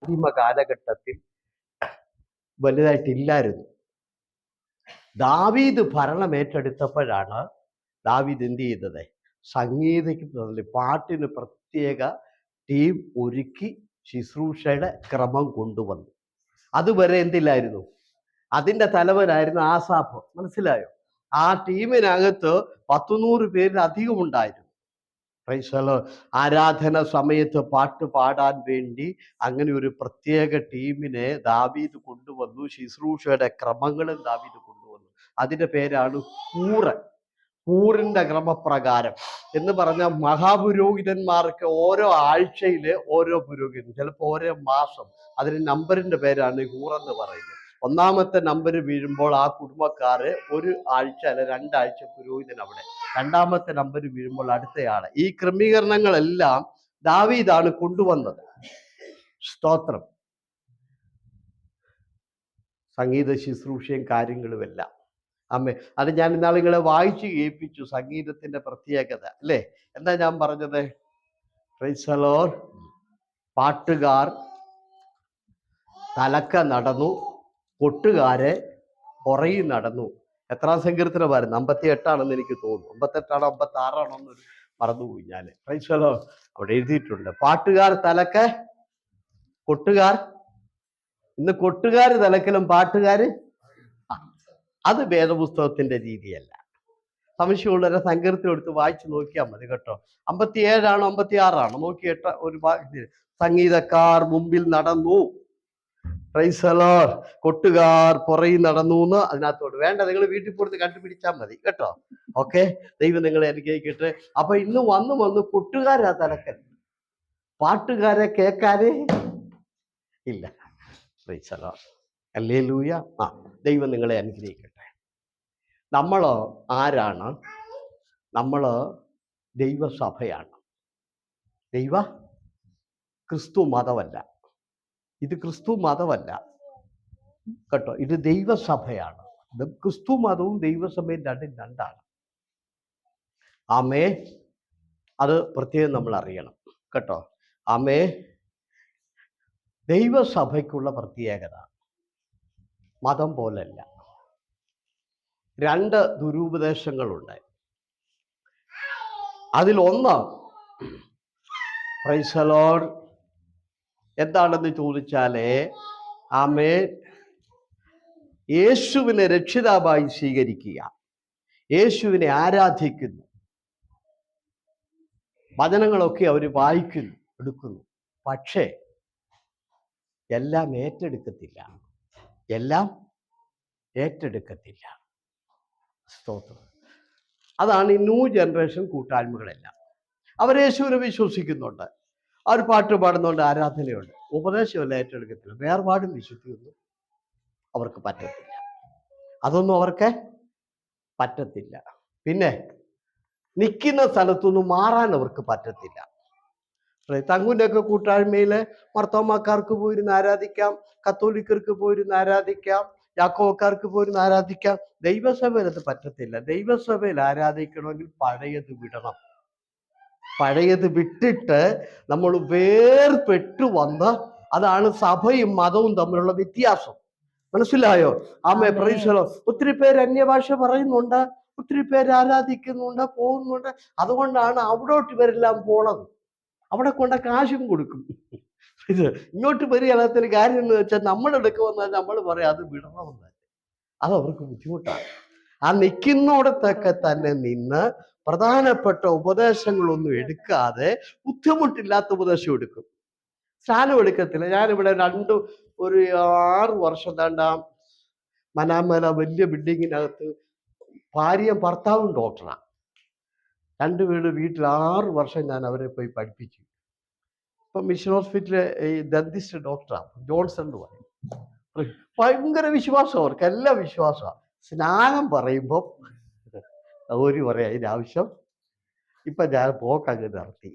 അന്തിമ കാലഘട്ടത്തിൽ വലുതായിട്ടില്ലായിരുന്നു. ദാവീദ് ഭരണം ഏറ്റെടുത്തപ്പോഴാണ് ദാവീദ് എന്ത് ചെയ്തത്? സംഗീതത്തിന് പാട്ടിന് പ്രത്യേക ടീം ഒരുക്കി ശുശ്രൂഷയുടെ ക്രമം കൊണ്ടുവന്നു. അതുവരെ എന്തില്ലായിരുന്നു? അതിൻ്റെ തലവനായിരുന്നു ആസാഫ്. മനസ്സിലായോ? ആ ടീമിനകത്ത് 100 പേരിലധികം ഉണ്ടായിരുന്നു. ആരാധന സമയത്ത് പാട്ട് പാടാൻ വേണ്ടി അങ്ങനെ ഒരു പ്രത്യേക ടീമിനെ ദാവീദ് കൊണ്ടുവന്നു. ശുശ്രൂഷയുടെ ക്രമങ്ങളും ദാവീദ് കൊണ്ടുവന്നു. അതിൻ്റെ പേരാണ് കൂറ്. കൂറിന്റെ ക്രമപ്രകാരം എന്ന് പറഞ്ഞാൽ മഹാപുരോഹിതന്മാർക്ക് ഓരോ ആഴ്ചയിൽ ഓരോ പുരോഹിതൻ, ചിലപ്പോൾ ഓരോ മാസം, അതിന് നമ്പറിന്റെ പേരാണ് കൂറെന്ന് പറയുന്നത്. ഒന്നാമത്തെ നമ്പർ വീഴുമ്പോൾ ആ കുടുംബക്കാര് ഒരു ആഴ്ച അല്ല 2 ആഴ്ച പുരോഹിതൻ അവിടെ, രണ്ടാമത്തെ നമ്പർ വീഴുമ്പോൾ അടുത്തയാള്. ഈ ക്രമീകരണങ്ങളെല്ലാം ദാവീദാണ് കൊണ്ടുവന്നത്. സ്തോത്രം. സംഗീത ശുശ്രൂഷയും കാര്യങ്ങളുമെല്ലാം. അമ്മേ, അത് ഞാൻ ഇന്നാളുകളെ വായിച്ചു കേൾപ്പിച്ചു. സംഗീതത്തിന്റെ പ്രത്യേകത അല്ലേ? എന്താ ഞാൻ പറഞ്ഞത്? Price the Lord. പാട്ടുകാർ തലക്ക നടന്നു, കൊട്ടുകാരെ പുറയിൽ നടന്നു. എത്രാം സങ്കീർത്തനമായിരുന്നു? 58 എനിക്ക് തോന്നുന്നു. 58 56 എന്നൊരു മറന്നുപോയി ഞാൻ. Price the Lord. അവിടെ എഴുതിയിട്ടുണ്ട്. പാട്ടുകാർ തലക്ക, കൊട്ടുകാർ. ഇന്ന് കൊട്ടുകാർ തലക്കലും പാട്ടുകാര്. അത് വേദപുസ്തകത്തിന്റെ രീതിയല്ല. സംശയമുള്ളവരെ സങ്കീർത്തനം എടുത്ത് വായിച്ചു നോക്കിയാൽ മതി കേട്ടോ. 57 56 നോക്കിയിട്ട് ഒരു സംഗീതക്കാർ മുമ്പിൽ നടന്നു, പ്രൈസ് ദി ലോർഡ്, കൊട്ടുകാർ പുറയിൽ നടന്നു എന്ന് അതിനകത്തോട് വേണ്ട. നിങ്ങൾ വീട്ടിൽ പോയിട്ട് കണ്ടുപിടിച്ചാൽ മതി കേട്ടോ. ഓക്കെ, ദൈവം നിങ്ങളെ അനുഗ്രഹിക്കട്ടെ. അപ്പൊ ഇന്ന് വന്ന് കൊട്ടുകാരാ തലക്കൽ, പാട്ടുകാരെ കേൾക്കാനേ ഇല്ല. Price the Lord. ഹല്ലേലൂയ. ദൈവം നിങ്ങളെ അനുഗ്രഹിക്കട്ടെ. നമ്മൾ ആരാണ്? നമ്മൾ ദൈവസഭയാണ്. ക്രിസ്തു മതമല്ല. ഇത് ക്രിസ്തു മതമല്ല കേട്ടോ. ഇത് ദൈവസഭയാണ്. ക്രിസ്തു മതവും ദൈവസഭയും രണ്ടാണ്. ആമേ, അത് പ്രത്യേകം നമ്മൾ അറിയണം കേട്ടോ. ആമേ, ദൈവസഭയ്ക്കുള്ള പ്രത്യേകത മതം പോലല്ല. 2 ദുരുപദേശങ്ങളുണ്ട്. അതിലൊന്ന് പ്രൈസ് ദി ലോർഡ് എന്താണെന്ന് ചോദിച്ചാലേ, ആമേൻ, യേശുവിനെ രക്ഷിതാവായി സ്വീകരിക്കുക, യേശുവിനെ ആരാധിക്കുന്നു, വചനങ്ങളൊക്കെ അവർ വായിക്കുന്നു, എടുക്കുന്നു. പക്ഷേ എല്ലാം ഏറ്റെടുക്കത്തില്ല. സ്തോത്രം. അതാണ് ഈ ന്യൂ ജനറേഷൻ കൂട്ടായ്മകളെല്ലാം. അവർ യേശുവിനെ വിശ്വസിക്കുന്നുണ്ട്, അവർ പാട്ട് പാടുന്നുണ്ട്, ആരാധനയുണ്ട്, ഉപദേശമല്ല ഏറ്റെടുക്കത്തില്ല. വേർപാടും വിശുദ്ധിയൊന്നും അവർക്ക് പറ്റത്തില്ല. അതൊന്നും അവർക്ക് പറ്റത്തില്ല. പിന്നെ നിൽക്കുന്ന സ്ഥലത്തൊന്നും മാറാൻ അവർക്ക് പറ്റത്തില്ല. തങ്കുൻ്റെ ഒക്കെ കൂട്ടായ്മയില് മർത്തോമാക്കാർക്ക് പോയിരുന്ന് ആരാധിക്കാം, കത്തോലിക്കർക്ക് പോയിരുന്ന് ആരാധിക്കാം, യാക്കോക്കാർക്ക് പോയിരുന്ന് ആരാധിക്കാം. ദൈവസഭയിൽ അത് പറ്റത്തില്ല. ദൈവസഭയിൽ ആരാധിക്കണമെങ്കിൽ പഴയത് വിടണം. പഴയത് വിട്ടിട്ട് നമ്മൾ വേർപെട്ടു വന്ന്, അതാണ് സഭയും മതവും തമ്മിലുള്ള വ്യത്യാസം. മനസ്സിലായോ? ആമേ, പ്രൈസ് ദി ലോർഡ്. ഒത്തിരി പേര് അന്യഭാഷ പറയുന്നുണ്ട്, ഒത്തിരി പേര് ആരാധിക്കുന്നുണ്ട്, പോകുന്നുണ്ട്. അതുകൊണ്ടാണ് അവിടോട്ട് ഇവരെല്ലാം പോണത്. അവിടെ കൊണ്ട കാശും കൊടുക്കും. ഇത് ഇങ്ങോട്ട് വരികയാണെങ്കിൽ കാര്യം എന്ന് വെച്ചാൽ നമ്മുടെ അടുക്ക് വന്നാൽ നമ്മൾ പറയാം അത് വിടണമെന്ന്. അത് അവർക്ക് ബുദ്ധിമുട്ടാണ്. ആ നിൽക്കുന്നിടത്തൊക്കെ തന്നെ നിന്ന് പ്രധാനപ്പെട്ട ഉപദേശങ്ങളൊന്നും എടുക്കാതെ ബുദ്ധിമുട്ടില്ലാത്ത ഉപദേശം എടുക്കും. സ്നാനം എടുക്കത്തില്ല. ഞാനിവിടെ ഒരു 6 വർഷം താണ്ടാം മനാമല വലിയ ബിൽഡിങ്ങിനകത്ത് ഭാര്യയും ഭർത്താവും ഡോക്ടറാണ്. 2 പേര് വീട്ടിൽ 6 വർഷം ഞാൻ അവരെ പോയി പഠിപ്പിച്ചു. ഇപ്പം മിഷൻ ഹോസ്പിറ്റലിലെ ഈ ദന്തിസ്റ്റ് ഡോക്ടറാണ്, ജോൺസൺ എന്ന് പറയും. ഭയങ്കര വിശ്വാസം, അവർക്ക് എല്ലാം വിശ്വാസമാണ്. സ്നാനം പറയുമ്പോൾ ഒരു പറയാം അതിൻ്റെ ആവശ്യം. ഇപ്പം ഞാൻ പോക്കങ്ങ് നടത്തി.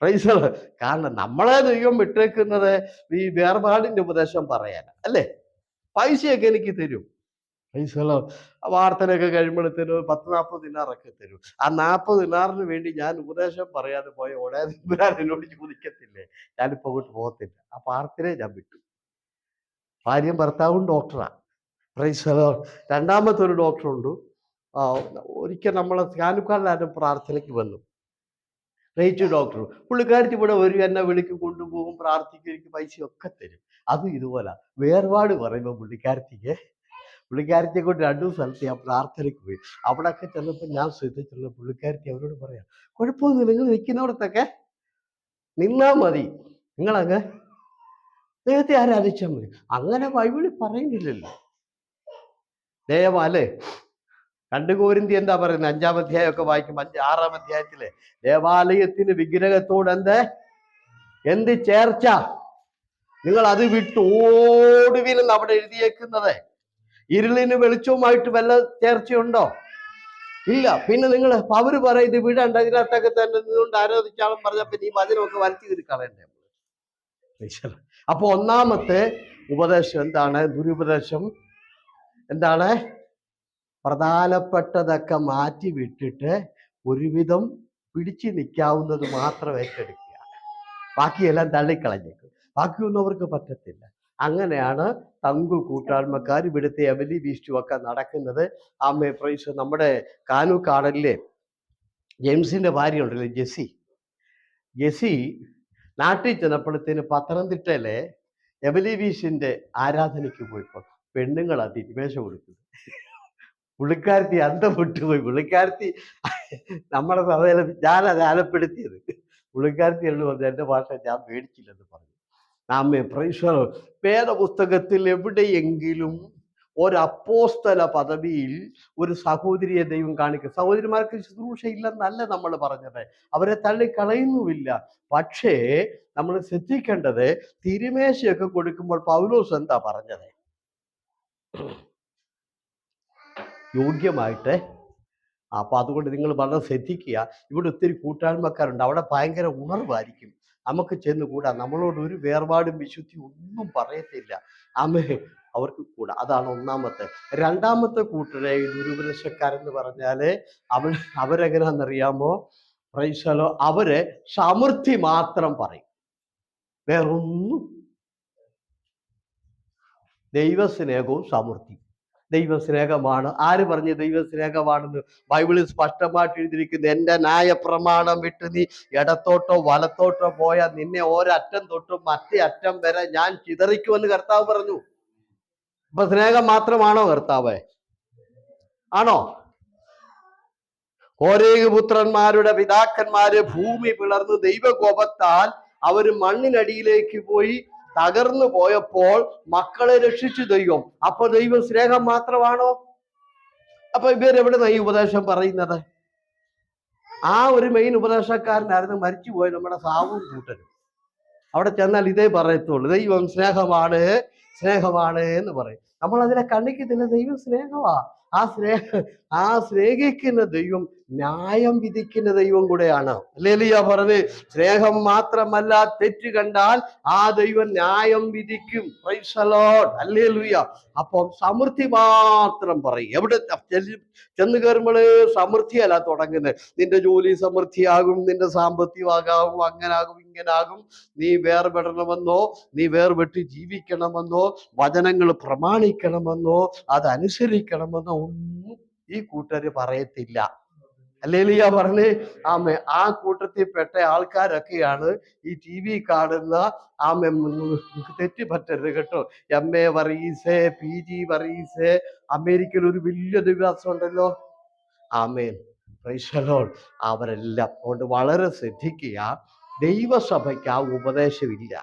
Price the Lord. കാരണം നമ്മളെ ദൈവം വിട്ടേക്കുന്നത് ഈ വേർപാടിൻ്റെ ഉപദേശം പറയാൻ അല്ലേ? പൈസയൊക്കെ എനിക്ക് തരും. പൈസകളോ വാർത്തനൊക്കെ കഴിയുമ്പോഴത്തേനും 10-40 ദിനാറൊക്കെ തരും. ആ 40 ദിനാറിന് വേണ്ടി ഞാൻ ഉപദേശം പറയാതെ പോയ ഉടനെ എന്നോട് ചോദിക്കത്തില്ലേ, ഞാനിപ്പോ അങ്ങോട്ട് പോകത്തില്ല. ആ പ്രാർത്ഥനയെ ഞാൻ വിട്ടു. ഭാര്യയും ഭർത്താവും ഡോക്ടറാ. പ്രൈസലോ. രണ്ടാമത്തെ ഒരു ഡോക്ടറുണ്ട്. ഒരിക്കൽ നമ്മളെ കാനുക്കാടിലാരും പ്രാർത്ഥനയ്ക്ക് വന്നു. റേറ്റ് ഡോക്ടർ, പുള്ളിക്കാരത്തി ഇവിടെ വരും, എന്നെ വിളിക്കും, കൊണ്ടുപോകും, പ്രാർത്ഥിക്കും, എനിക്ക് പൈസയൊക്കെ തരും. അതും ഇതുപോലെ വേർപാട് പറയുമ്പോൾ പുള്ളിക്കാരത്തിയെ കൊണ്ട് 2 സ്ഥലത്ത് ഞാൻ പ്രാർത്ഥനയ്ക്ക് പോയി. അവിടെയൊക്കെ ചെന്നപ്പോൾ ഞാൻ ശ്രദ്ധിച്ചുള്ള പുള്ളിക്കാരത്തി അവരോട് പറയാം, കുഴപ്പമൊന്നുമില്ല, നിങ്ങൾ നിൽക്കുന്നിടത്തൊക്കെ നിന്നാ മതി, നിങ്ങളങ്ങ് ദൈവത്തെ ആരാധിച്ചാൽ മതി. അങ്ങനെ ബൈബിളിൽ പറയുന്നില്ലല്ലോ. ദയവാലേ 2 കോരിന്ത്യർ എന്താ പറയുന്നത്? 5-ാം അധ്യായമൊക്കെ വായിക്കും. 6-ാം അധ്യായത്തിലെ ദേവാലയത്തിന് വിഗ്രഹത്തോട് എന്ത് ചേർച്ച? നിങ്ങൾ അത് വിട്ടു ഓടുവിനെന്ന് അവിടെ എഴുതിയേക്കുന്നത്. ഇരുളിന് വെളിച്ചവുമായിട്ട് വല്ല ചേർച്ചയുണ്ടോ? ഇല്ല. പിന്നെ നിങ്ങൾ അവര് പറയും ഇത് വിടണ്ട, ഇതിനകത്തൊക്കെ തന്നെ നിന്നുകൊണ്ട് ആരാധിച്ചാലും പറഞ്ഞപ്പോ ഈ വചനമൊക്കെ വലിച്ചു കയറി കളയണ്ടേ? അപ്പൊ ഒന്നാമത്തെ ഉപദേശം എന്താണ്? ദുരുപദേശം എന്താണ്? പ്രധാനപ്പെട്ടതൊക്കെ മാറ്റി വിട്ടിട്ട് ഒരുവിധം പിടിച്ചു നിൽക്കാവുന്നത് മാത്രം ഏറ്റെടുക്കുക, ബാക്കിയെല്ലാം തള്ളിക്കളഞ്ഞേക്കും. ബാക്കിയൊന്നും അവർക്ക് പറ്റത്തില്ല. അങ്ങനെയാണ് തങ്കു കൂട്ടായ്മക്കാർ ഇവിടുത്തെ എവലി ബീസ്റ്റും ഒക്കെ നടക്കുന്നത്. ആമേ പ്രൈസ്. നമ്മുടെ കാനുക്കാടലിലെ ജെയിംസിന്റെ ഭാര്യ ഉണ്ടല്ലോ, ജെസി നാട്ടിൽ ചെന്നപ്പോഴത്തേന് പത്തനംതിട്ടയിലെ എവലി ബീസിന്റെ ആരാധനയ്ക്ക് പോയപ്പോൾ പെണ്ണുങ്ങളാ തിരുമേശ കൊടുക്കുന്നത്. പുള്ളിക്കാരത്തി അന്തം വിട്ടുപോയി. പുള്ളിക്കാരത്തി നമ്മുടെ സഭയിലെ ഞാനത് ആലപ്പെടുത്തിയത്. പുള്ളിക്കാരത്തി എന്ന് പറഞ്ഞു, എൻ്റെ ഭാഷ ഞാൻ മേടിച്ചില്ലെന്ന് പറഞ്ഞു. ആമേ പ്രൈസ്. വേദപുസ്തകത്തിൽ എവിടെയെങ്കിലും ഒരപ്പോസ്തല പദവിയിൽ ഒരു സഹോദരിയെ ദൈവം കാണിക്കും. സഹോദരിമാർക്ക് ശുശ്രൂഷ ഇല്ലെന്നല്ല നമ്മൾ പറഞ്ഞത്, അവരെ തള്ളിക്കളയുന്നുമില്ല. പക്ഷേ നമ്മൾ ശ്രദ്ധിക്കേണ്ടത്, തിരുമേശയൊക്കെ കൊടുക്കുമ്പോൾ പൗലോസ് എന്താ പറഞ്ഞത്? യോഗ്യമായിട്ട്. അപ്പൊ അതുകൊണ്ട് നിങ്ങൾ വളരെ ശ്രദ്ധിക്കുക. ഇവിടെ ഒത്തിരി കൂട്ടായ്മക്കാരുണ്ട്, അവിടെ ഭയങ്കര ഉണർവായിരിക്കും. നമുക്ക് ചെന്ന് കൂടാ, നമ്മളോട് ഒരു വേർപാടും വിശുദ്ധി ഒന്നും പറയത്തില്ല. ആമേ അവർക്ക് കൂടാ. അതാണ് ഒന്നാമത്തെ. രണ്ടാമത്തെ കൂട്ടരെ ദുരുപദേശക്കാരെന്ന് പറഞ്ഞാല് അവരെങ്ങനെയാണെന്നറിയാമോ? പ്രൈസലോ. അവര് സമൃദ്ധി മാത്രം പറയും, വേറൊന്നും. ദൈവസ്നേഹവും സമൃദ്ധി. ദൈവസ്നേഹമാണ്. ആര് പറഞ്ഞ് ദൈവസ്നേഹമാണെന്ന്? ബൈബിളിൽ സ്പഷ്ടമായിട്ട് എഴുതിയിരിക്കുന്നു, എൻ്റെ ന്യായപ്രമാണം വിട്ട് നീ ഇടത്തോട്ടോ വലത്തോട്ടോ പോയാൽ നിന്നെ ഒരറ്റം തൊട്ട് മറ്റേ അറ്റം വരെ ഞാൻ ചിതറിക്കുമെന്ന് കർത്താവ് പറഞ്ഞു. അപ്പൊ സ്നേഹം മാത്രമാണോ കർത്താവ്? ആണോ? കോരേഹ് പുത്രന്മാരുടെ പിതാക്കന്മാര് ഭൂമി പിളർന്ന് ദൈവകോപത്താൽ അവര് മണ്ണിനടിയിലേക്ക് പോയി തകർന്നു പോയപ്പോൾ മക്കളെ രക്ഷിച്ചു ദൈവം. അപ്പൊ ദൈവം സ്നേഹം മാത്രമാണോ? അപ്പൊ ഇവരെവിടുന്ന ഈ ഉപദേശം പറയുന്നത്? ആ ഒരു മെയിൻ ഉപദേശക്കാരനായിരുന്നു മരിച്ചുപോയ നമ്മുടെ സാവും കൂട്ടരും. അവിടെ ചെന്നാൽ ഇതേ പറയത്തുള്ളൂ, ദൈവം സ്നേഹമാണ് എന്ന് പറയും. നമ്മൾ അതിനെ കണ്ണിക്കുന്നില്ല. ദൈവം സ്നേഹമാ. ആ സ്നേഹിക്കുന്ന ദൈവം ന്യായം വിധിക്കുന്ന ദൈവം കൂടെയാണ്. ഹല്ലേലൂയ പറഞ്ഞ്. സ്നേഹം മാത്രമല്ല, തെറ്റ് കണ്ടാൽ ആ ദൈവം ന്യായം വിധിക്കും. Price the Lord. ഹല്ലേലൂയ. അപ്പം സമൃദ്ധി മാത്രം പറയും. എവിടെ ചെന്ന് കയറുമ്പോഴേ സമൃദ്ധിയല്ല തുടങ്ങുന്നത്. നിന്റെ ജോലി സമൃദ്ധിയാകും, നിന്റെ സാമ്പത്തികമാകും, അങ്ങനാകും, ഇങ്ങനാകും, നീ വേർപെടണമെന്നോ, നീ വേർപെട്ട് ജീവിക്കണമെന്നോ, വചനങ്ങൾ പ്രമാണിക്കണമെന്നോ, അതനുസരിക്കണമെന്നോ ഒന്നും ഈ കൂട്ടര് പറയത്തില്ല. ഹല്ലേലൂയ പറഞ്ഞേ. ആമേ. ആ കൂട്ടത്തിൽ പെട്ട ആൾക്കാരൊക്കെയാണ് ഈ TV കാണുന്ന ആമേ. തെറ്റ് പറ്റരുത് കേട്ടോ. MA വർഗീസ്, PG വർഗീസ്, അമേരിക്കയിൽ ഒരു വലിയ ദിവസം ഉണ്ടല്ലോ. ആമേൻ. Praise the lord. അവരെല്ലാം അതുകൊണ്ട് വളരെ ശ്രദ്ധിക്കുക. ദൈവസഭയ്ക്ക് ആ ഉപദേശമില്ല.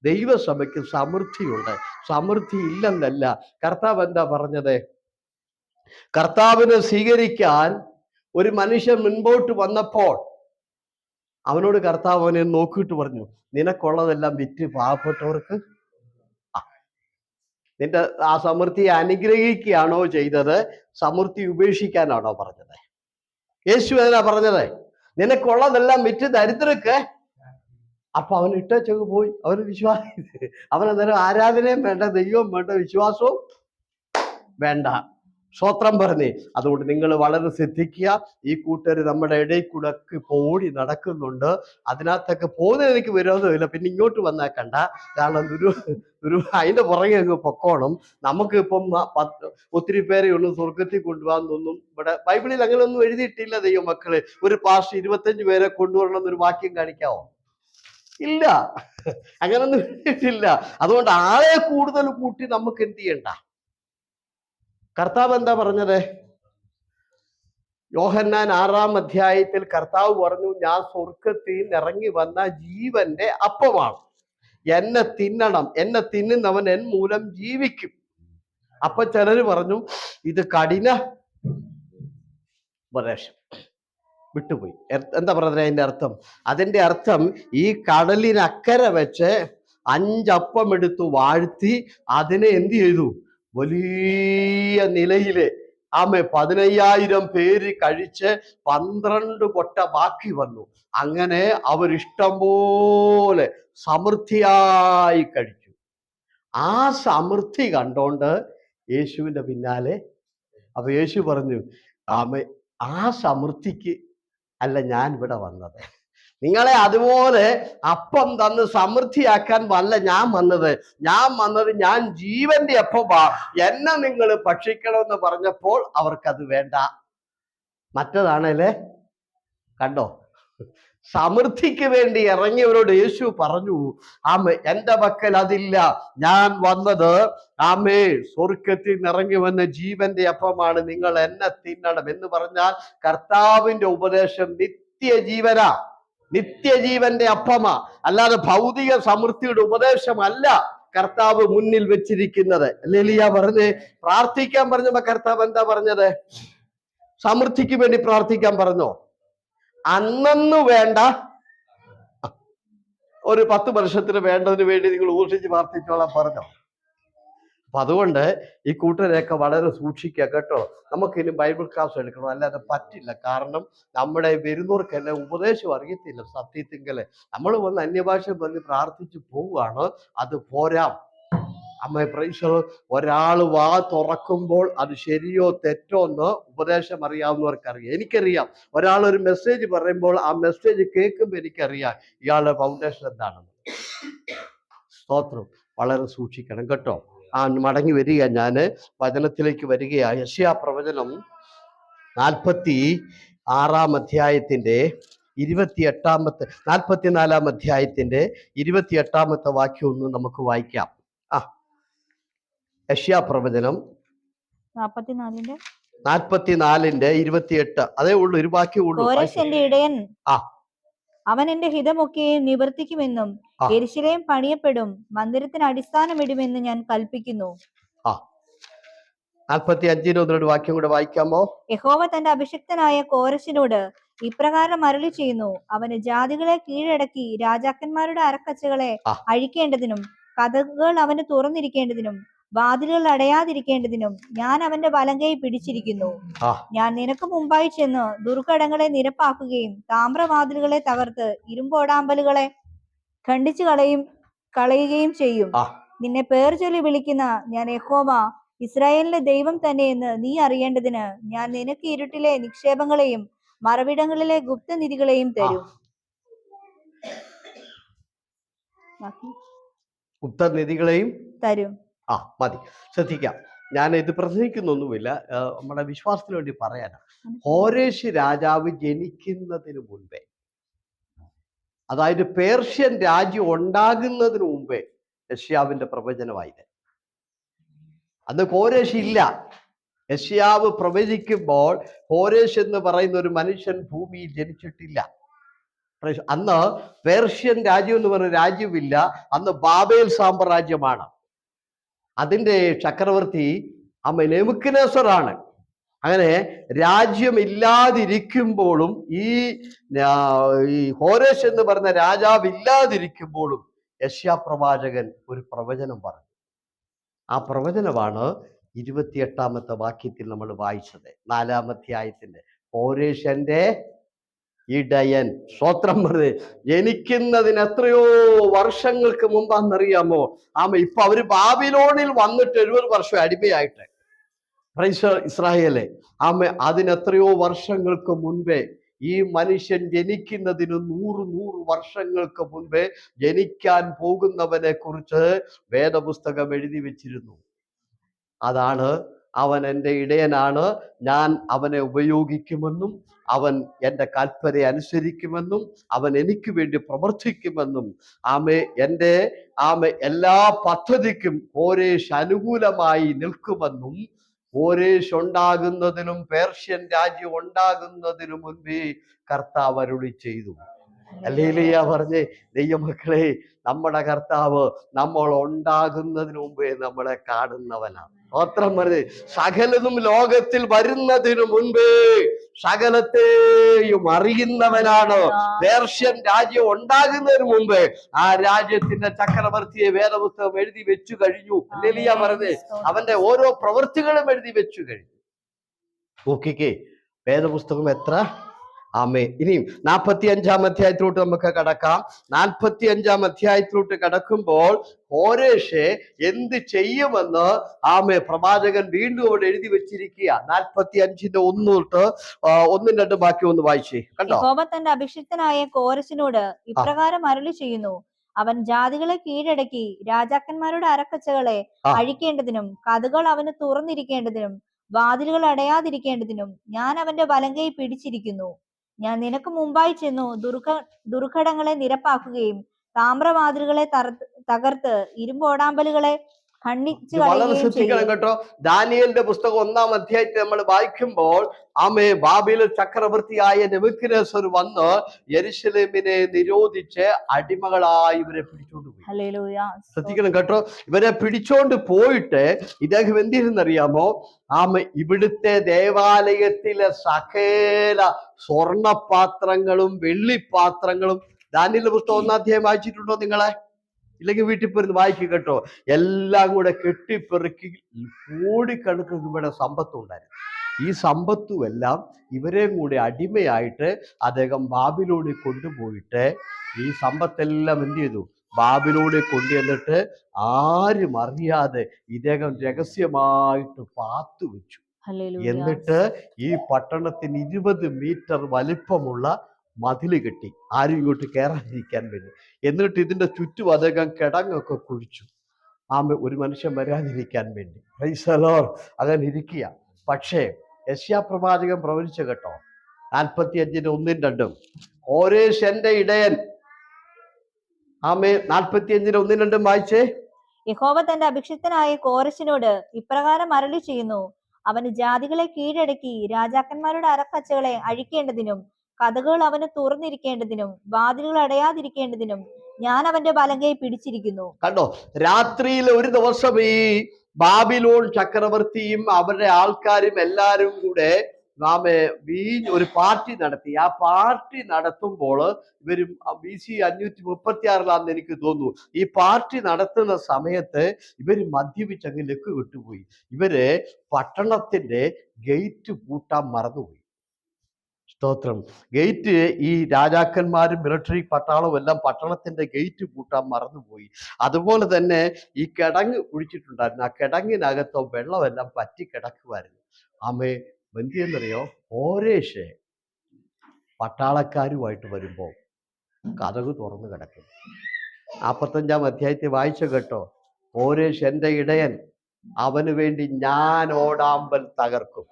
ദൈവസഭയ്ക്ക് സമൃദ്ധിയുണ്ട്. സമൃദ്ധി ഇല്ലെന്നല്ല. കർത്താവ് എന്താ പറഞ്ഞത്? കർത്താവിനെ സ്വീകരിക്കാൻ ഒരു മനുഷ്യൻ മുൻപോട്ട് വന്നപ്പോൾ അവനോട് കർത്താവ് അവനെ നോക്കിയിട്ട് പറഞ്ഞു, നിനക്കുള്ളതെല്ലാം വിറ്റ് പാവപ്പെട്ടവർക്ക്. നിന്റെ ആ സമൃദ്ധിയെ അനുഗ്രഹിക്കുകയാണോ ചെയ്തത്? സമൃദ്ധി ഉപേക്ഷിക്കാനാണോ പറഞ്ഞത്? യേശു എന്നാ പറഞ്ഞത്? നിനക്കുള്ളതെല്ലാം വിറ്റ് ദരിദ്രർക്ക്. അപ്പൊ അവൻ ഇട്ടേച്ചങ്ങ് പോയി. അവന് വിശ്വാസം, അവനന്നേരം ആരാധനയും വേണ്ട, ദൈവം വേണ്ട, വിശ്വാസവും വേണ്ട. സ്വത്രം പറഞ്ഞേ. അതുകൊണ്ട് നിങ്ങൾ വളരെ ശ്രദ്ധിക്കുക. ഈ കൂട്ടര് നമ്മുടെ ഇടയിൽ കൂടെ ഇപ്പൊ ഓടി നടക്കുന്നുണ്ട്. അതിനകത്തൊക്കെ പോകുന്നതിന് എനിക്ക് വിരോധമില്ല, പിന്നെ ഇങ്ങോട്ട് വന്നേക്കണ്ട. കാരണം അതിന്റെ പുറകെ അങ്ങ് പൊക്കോണം. നമുക്ക് ഇപ്പം ഒത്തിരി പേരെ ഒന്നും സ്വർഗത്തിൽ കൊണ്ടുപോകാന്നൊന്നും ഇവിടെ ബൈബിളിൽ അങ്ങനെ ഒന്നും എഴുതിയിട്ടില്ല. ദൈവം മക്കളെ, ഒരു പാസ്റ്റർ 25 പേരെ കൊണ്ടുവരണം എന്നൊരു വാക്യം കാണിക്കാവോ? ഇല്ല, അങ്ങനൊന്നും എഴുതിയിട്ടില്ല. അതുകൊണ്ട് ആളെ കൂടുതൽ കൂട്ടി നമുക്ക് എന്ത് ചെയ്യണ്ട. കർത്താവ് എന്താ പറഞ്ഞത്? യോഹന്നാൻ 6-ാം അധ്യായത്തിൽ കർത്താവ് പറഞ്ഞു, ഞാൻ സ്വർഗത്തിൽ ഇറങ്ങി വന്ന ജീവന്റെ അപ്പമാണ്. എന്നെ തിന്നണം, എന്നെ തിന്നുന്നവൻ എൻ മൂലം ജീവിക്കും. അപ്പൊ ചിലര് പറഞ്ഞു ഇത് കഠിന ഉപദേശം, വിട്ടുപോയി. എന്താ പറഞ്ഞത് അതിന്റെ അർത്ഥം? അതിന്റെ അർത്ഥം ഈ കടലിനക്കരെ വെച്ച് 5 അപ്പം എടുത്തു വാഴ്ത്തി അതിനെ എന്ത് ചെയ്തു? വലിയ നിലയില് 15,000 പേര് കഴിച്ച് 12 കൊട്ട ബാക്കി വന്നു. അങ്ങനെ അവരിഷ്ടം പോലെ സമൃദ്ധിയായി കഴിച്ചു. ആ സമൃദ്ധി കണ്ടോണ്ട് യേശുവിന്റെ പിന്നാലെ. അപ്പൊ യേശു പറഞ്ഞു, ആ സമൃദ്ധിക്ക് അല്ല ഞാൻ ഇവിടെ വന്നത്. നിങ്ങളെ അതുപോലെ അപ്പം തന്ന് സമൃദ്ധിയാക്കാൻ വല്ല ഞാൻ വന്നത്. ഞാൻ ജീവന്റെ അപ്പമാ, എന്നെ നിങ്ങൾ ഭക്ഷിക്കണമെന്ന് പറഞ്ഞപ്പോൾ അവർക്കത് വേണ്ട. മറ്റതാണല്ലേ, കണ്ടോ? സമൃദ്ധിക്ക് വേണ്ടി ഇറങ്ങിയവരോട് യേശു പറഞ്ഞു, എന്റെ പക്കൽ അതില്ല. ഞാൻ വന്നത് സ്വർഗത്തിൽ ഇറങ്ങി വന്ന ജീവന്റെ അപ്പമാണ്, നിങ്ങൾ എന്നെ തിന്നണം എന്ന് പറഞ്ഞാൽ കർത്താവിന്റെ ഉപദേശം നിത്യജീവനാ, നിത്യജീവന്റെ അപ്പമാ. അല്ലാതെ ഭൗതിക സമൃദ്ധിയുടെ ഉപദേശമല്ല കർത്താവ് മുന്നിൽ വെച്ചിരിക്കുന്നത്. ലെലിയ പറഞ്ഞ് പ്രാർത്ഥിക്കാൻ പറഞ്ഞപ്പോ കർത്താവ് എന്താ പറഞ്ഞത്? സമൃദ്ധിക്ക് വേണ്ടി പ്രാർത്ഥിക്കാൻ പറഞ്ഞോ? അന്നു വേണ്ട, ഒരു 10 വർഷത്തിന് വേണ്ടതിന് വേണ്ടി നിങ്ങൾ ഊർജിച്ച് പ്രാർത്ഥിച്ചോളാം പറഞ്ഞോ? അപ്പൊ അതുകൊണ്ട് ഈ കൂട്ടരെയൊക്കെ വളരെ സൂക്ഷിക്കുക കേട്ടോ. നമുക്കിനി ബൈബിൾ ക്ലാസ് എടുക്കണം, അല്ലാതെ പറ്റില്ല. കാരണം നമ്മുടെ വരുന്നവർക്കെല്ലാം ഉപദേശം അറിയത്തില്ല. സത്യത്തിങ്കല് നമ്മൾ വന്ന് അന്യഭാഷ പറഞ്ഞ് പ്രാർത്ഥിച്ചു പോവുകയാണ്, അത് പോരാ. പ്രൈസ്. ഒരാൾ വാ തുറക്കുമ്പോൾ അത് ശരിയോ തെറ്റോ എന്ന് ഉപദേശം അറിയാവുന്നവർക്കറിയാം. എനിക്കറിയാം, ഒരാൾ ഒരു മെസ്സേജ് പറയുമ്പോൾ ആ മെസ്സേജ് കേൾക്കുമ്പോൾ എനിക്കറിയാം ഇയാളുടെ ഫൗണ്ടേഷൻ എന്താണെന്ന്. സ്തോത്രം. വളരെ സൂക്ഷിക്കണം കേട്ടോ. മടങ്ങി വരിക, ഞാൻ വചനത്തിലേക്ക് വരികയാണ്. യെശയ്യാ പ്രവചനം 44-ാം അധ്യായത്തിന്റെ 44-ാം അധ്യായത്തിന്റെ 28-ാമത്തെ വാക്യം ഒന്ന് നമുക്ക് വായിക്കാം. യെശയ്യാ പ്രവചനം 44-ന്റെ 28. അതേ ഉള്ളൂ, ഒരു വാക്യം ഉള്ളൂ. ഇടയൻ അവൻ എന്റെ ഹിതമൊക്കെയും നിവർത്തിക്കുമെന്നും യെരൂശലേം പണിയപ്പെടും, മന്ദിരത്തിന് അടിസ്ഥാനമിടുമെന്ന് ഞാൻ കൽപ്പിക്കുന്നു. 45 വാക്യം കൂടെ വായിക്കാമോ? യഹോവ തന്റെ അഭിഷിക്തനായ കോരശിനോട് ഇപ്രകാരം അരുളി ചെയ്യുന്നു, അവന് ജാതികളെ കീഴടക്കി രാജാക്കന്മാരുടെ അരക്കച്ചകളെ അഴിക്കേണ്ടതിനും കതകുകൾ അവന് തുറന്നിരിക്കേണ്ടതിനും വാതിലുകൾ അടയാതിരിക്കേണ്ടതിനും ഞാൻ അവന്റെ വലങ്കൈ പിടിച്ചിരിക്കുന്നു. ഞാൻ നിനക്ക് മുമ്പായി ചെന്ന് ദുർഘടങ്ങളെ നിരപ്പാക്കുകയും താമ്രവാതിലുകളെ തകർത്ത് ഇരുമ്പോടാമ്പലുകളെ ഖണ്ഡിച്ചു കളയുകയും ചെയ്യും. നിന്നെ പേർ ചൊല്ലി വിളിക്കുന്ന ഞാൻ യഹോവ, ഇസ്രായേലിന്റെ ദൈവം തന്നെയെന്ന് നീ അറിയേണ്ടതിന് ഞാൻ നിനക്ക് ഇരുട്ടിലെ നിക്ഷേപങ്ങളെയും മറവിടങ്ങളിലെ ഗുപ്തനിധികളെയും തരും. ഗുപ്തനിധികളെയും തരും. മതി, ശ്രദ്ധിക്കാം. ഞാൻ ഇത് പ്രസംഗിക്കുന്നൊന്നുമില്ല, നമ്മുടെ വിശ്വാസത്തിന് വേണ്ടി പറയാനാണ്. ഹോരേഷ് രാജാവ് ജനിക്കുന്നതിന് മുൻപേ, അതായത് പേർഷ്യൻ രാജ്യം ഉണ്ടാകുന്നതിന് മുമ്പേ യെശയ്യാവിന്റെ പ്രവചനമായത്. അന്ന് കോരേഷ് ഇല്ല. യെശയ്യാവ് പ്രവചിക്കുമ്പോൾ കോരേഷ് എന്ന് പറയുന്ന ഒരു മനുഷ്യൻ ഭൂമിയിൽ ജനിച്ചിട്ടില്ല. അന്ന് പേർഷ്യൻ രാജ്യം എന്ന് പറയുന്ന രാജ്യമില്ല. അന്ന് ബാബേൽ സാമ്രാജ്യമാണ്. അതിൻ്റെ ചക്രവർത്തി നെബൂഖദ്നേസറാണ്. അങ്ങനെ രാജ്യമില്ലാതിരിക്കുമ്പോഴും ഈ ഹോരേഷ് എന്ന് പറഞ്ഞ രാജാവ് ഇല്ലാതിരിക്കുമ്പോഴും യെശയ്യാ പ്രവാചകൻ ഒരു പ്രവചനം പറഞ്ഞു. ആ പ്രവചനമാണ് 28-ാമത്തെ വാക്യത്തിൽ നമ്മൾ വായിച്ചത്, 4-ാം അധ്യായത്തിന്റെ. ഹോരേഷന്റെ ഇടയൻ, സ്വത്രം പറഞ്ഞ് ജനിക്കുന്നതിന് എത്രയോ വർഷങ്ങൾക്ക് മുമ്പാന്നറിയാമോ? ഇപ്പൊ അവര് ബാബിലോണിൽ വന്നിട്ട് 70 വർഷം അടിമയായിട്ട്. പ്രൈസ് ഇസ്രായേലെ, അതിനെത്രയോ വർഷങ്ങൾക്ക് മുൻപേ, ഈ മനുഷ്യൻ ജനിക്കുന്നതിന് 100 വർഷങ്ങൾക്ക് മുൻപേ ജനിക്കാൻ പോകുന്നവനെ കുറിച്ച് വേദപുസ്തകം എഴുതി വെച്ചിരുന്നു. അതാണ്, അവൻ എൻ്റെ ഇടയനാണ്, ഞാൻ അവനെ ഉപയോഗിക്കുമെന്നും അവൻ എൻ്റെ കൽപ്പന അനുസരിക്കുമെന്നും അവൻ എനിക്ക് വേണ്ടി പ്രവർത്തിക്കുമെന്നും എൻ്റെ എല്ലാ പദ്ധതിക്കും കോരേശ് അനുകൂലമായി നിൽക്കുമെന്നും കോരേശ് ഉണ്ടാകുന്നതിനും പേർഷ്യൻ രാജ്യം ഉണ്ടാകുന്നതിനു മുൻപേ കർത്താവ് അരുളി ചെയ്തു. ഹല്ലേലൂയ പറഞ്ഞേ. ദൈവമക്കളെ, നമ്മുടെ കർത്താവ് നമ്മൾ ഉണ്ടാകുന്നതിന് മുമ്പേ നമ്മളെ കാണുന്നവനാണ്. സ്തോത്രം പറഞ്ഞേ. സകലതും ലോകത്തിൽ വരുന്നതിനു മുൻപേ സകലത്തെയും അറിയുന്നവനാണ്. പേർഷ്യൻ രാജ്യം ഉണ്ടാകുന്നതിന് മുമ്പേ ആ രാജ്യത്തിന്റെ ചക്രവർത്തിയെ വേദപുസ്തകം എഴുതി വെച്ചു കഴിഞ്ഞു. ഹല്ലേലൂയ പറഞ്ഞേ. അവന്റെ ഓരോ പ്രവൃത്തികളും എഴുതി വെച്ചു കഴിഞ്ഞു. നോക്കിക്കേ, വേദപുസ്തകം എത്ര ഇനിയും 45-ാം അധ്യായത്തിലോട്ട് നമുക്ക് കടക്കാം. 45-ാം അധ്യായത്തിലോട്ട് കടക്കുമ്പോൾ കോരേശ് എന്ത് ചെയ്യുമെന്ന് പ്രവാചകൻ വീണ്ടും അവിടെ എഴുതി വെച്ചിരിക്കുക. 45-ന്റെ 1 തൊട്ട് 1-ഉം 2-ഉം ബാക്കി ഒന്ന് വായിച്ചേ. കണ്ടോ? യഹോവ തന്റെ അഭിഷിക്തനായ കോരശിനോട് ഇപ്രകാരം അരുളി ചെയ്യുന്നു: അവൻ ജാതികളെ കീഴടക്കി രാജാക്കന്മാരുടെ അരക്കച്ചകളെ അഴിക്കേണ്ടതിനും കതകൾ അവന് തുറന്നിരിക്കേണ്ടതിനും വാതിലുകൾ അടയാതിരിക്കേണ്ടതിനും ഞാൻ അവന്റെ വലങ്കൈ പിടിച്ചിരിക്കുന്നു. ഞാൻ നിനക്ക് മുമ്പായി ചെന്നു ദുർഘടങ്ങളെ നിരപ്പാക്കുകയും താമ്രവാതിലുകളെ തകർത്ത് ഇരുമ്പോടാമ്പലുകളെ വളരെ ശ്രദ്ധിക്കണം കേട്ടോ. ദാനിയേലിന്റെ പുസ്തകം 1-ാം അധ്യായത്തിൽ നമ്മൾ വായിക്കുമ്പോൾ ബാബേൽ ചക്രവർത്തിയായ നെബൂഖദ്നേസർ വന്ന് യെരൂശലേമിനെ നിരോധിച്ച് അടിമകളായി ഇവരെ പിടിച്ചോണ്ട് പോയി. ശ്രദ്ധിക്കണം കേട്ടോ. ഇവരെ പിടിച്ചോണ്ട് പോയിട്ട് ഇദ്ദേഹം എന്തിരുന്നറിയാമോ? ഇവിടുത്തെ ദേവാലയത്തിലെ സകല സ്വർണപാത്രങ്ങളും വെള്ളിപ്പാത്രങ്ങളും, ദാനിയേലിന്റെ പുസ്തകം 1-ാം അധ്യായം വായിച്ചിട്ടുണ്ടോ നിങ്ങളെ? ഇല്ലെങ്കിൽ വീട്ടിൽ പോയിരുന്ന് വായിക്കുക കേട്ടോ. എല്ലാം കൂടെ കെട്ടിപ്പെറുക്കി കോടിക്കണക്കിന് രൂപയുടെ സമ്പത്തുണ്ടായിരുന്നു. ഈ സമ്പത്തും എല്ലാം ഇവരെയും കൂടി അടിമയായിട്ട് അദ്ദേഹം ബാബിലോണിൽ കൊണ്ടുപോയിട്ട് ഈ സമ്പത്തെല്ലാം എന്ത് ചെയ്തു? ബാബിലോണിൽ കൊണ്ടുവന്നിട്ട് ആരും അറിയാതെ ഇദ്ദേഹം രഹസ്യമായിട്ട് പാത്തു വെച്ചു. എന്നിട്ട് ഈ പട്ടണത്തിന് 20 മീറ്റർ വലിപ്പമുള്ള മതില് കെട്ടി, ആരും ഇങ്ങോട്ട് കയറാതിരിക്കാൻ വേണ്ടി. എന്നിട്ട് ഇതിന്റെ ചുറ്റും അദ്ദേഹം കിടങ്ങൊക്കെ കുഴിച്ചു, ഒരു മനുഷ്യൻ വരാതിരിക്കാൻ വേണ്ടി. Price the Lord. അങ്ങനെ ഇരിക്കുക. പക്ഷേ യെശയ്യാ പ്രവാചകൻ പ്രവചിച്ച കേട്ടോ, 45-ന്റെ 1-ഉം 2-ഉം, കോരേശ് എൻ്റെ ഇടയൻ. 45-ന്റെ 1-ഉം 2-ഉം വായിച്ചേ. യഹോവ തന്റെ അഭിഷിക്തനായ കോരശിനോട് ഇപ്രകാരം അരുളി ചെയ്യുന്നു: അവന് ജാതികളെ കീഴടക്കി രാജാക്കന്മാരുടെ അരക്കച്ചകളെ അഴിക്കേണ്ടതിനും കതകൾ അവന് തുറന്നിരിക്കേണ്ടതിനും വാതിലുകൾ അടയാതിരിക്കേണ്ടതിനും ഞാൻ അവന്റെ വലങ്കൈ പിടിച്ചിരിക്കുന്നു. കണ്ടോ? രാത്രിയിൽ ഒരു ദിവസം ഈ ബാബിലോൺ ചക്രവർത്തിയും അവരുടെ ആൾക്കാരും എല്ലാരും കൂടെ ഒരു പാർട്ടി നടത്തി. ആ പാർട്ടി നടത്തുമ്പോൾ ഇവരും BC 536 എനിക്ക് തോന്നുന്നു. ഈ പാർട്ടി നടത്തുന്ന സമയത്ത് ഇവര് മദ്യപിച്ചങ്ങ് ലക്ക് വിട്ടുപോയി. ഇവര് പട്ടണത്തിന്റെ ഗേറ്റ് പൂട്ടാൻ മറന്നുപോയി. സ്തോത്രം. ഗേറ്റ്, ഈ രാജാക്കന്മാരും മിലിറ്ററി പട്ടാളവും എല്ലാം പട്ടണത്തിന്റെ ഗേറ്റ് പൂട്ടാൻ മറന്നുപോയി. അതുപോലെ തന്നെ ഈ കിടങ്ങ് കുഴിച്ചിട്ടുണ്ടായിരുന്നു. ആ കിടങ്ങിനകത്തോ വെള്ളമെല്ലാം പറ്റി കിടക്കുമായിരുന്നു. എന്തിയെന്നറിയോ? കോരേശ് പട്ടാളക്കാരുമായിട്ട് വരുമ്പോ കതക് തുറന്നു കിടക്കും. 45-ാം അധ്യായത്തിൽ വായിച്ച കേട്ടോ, കോരേശ് എൻ്റെ ഇടയൻ, അവന് വേണ്ടി ഞാൻ ഓടാമ്പൽ തകർക്കും.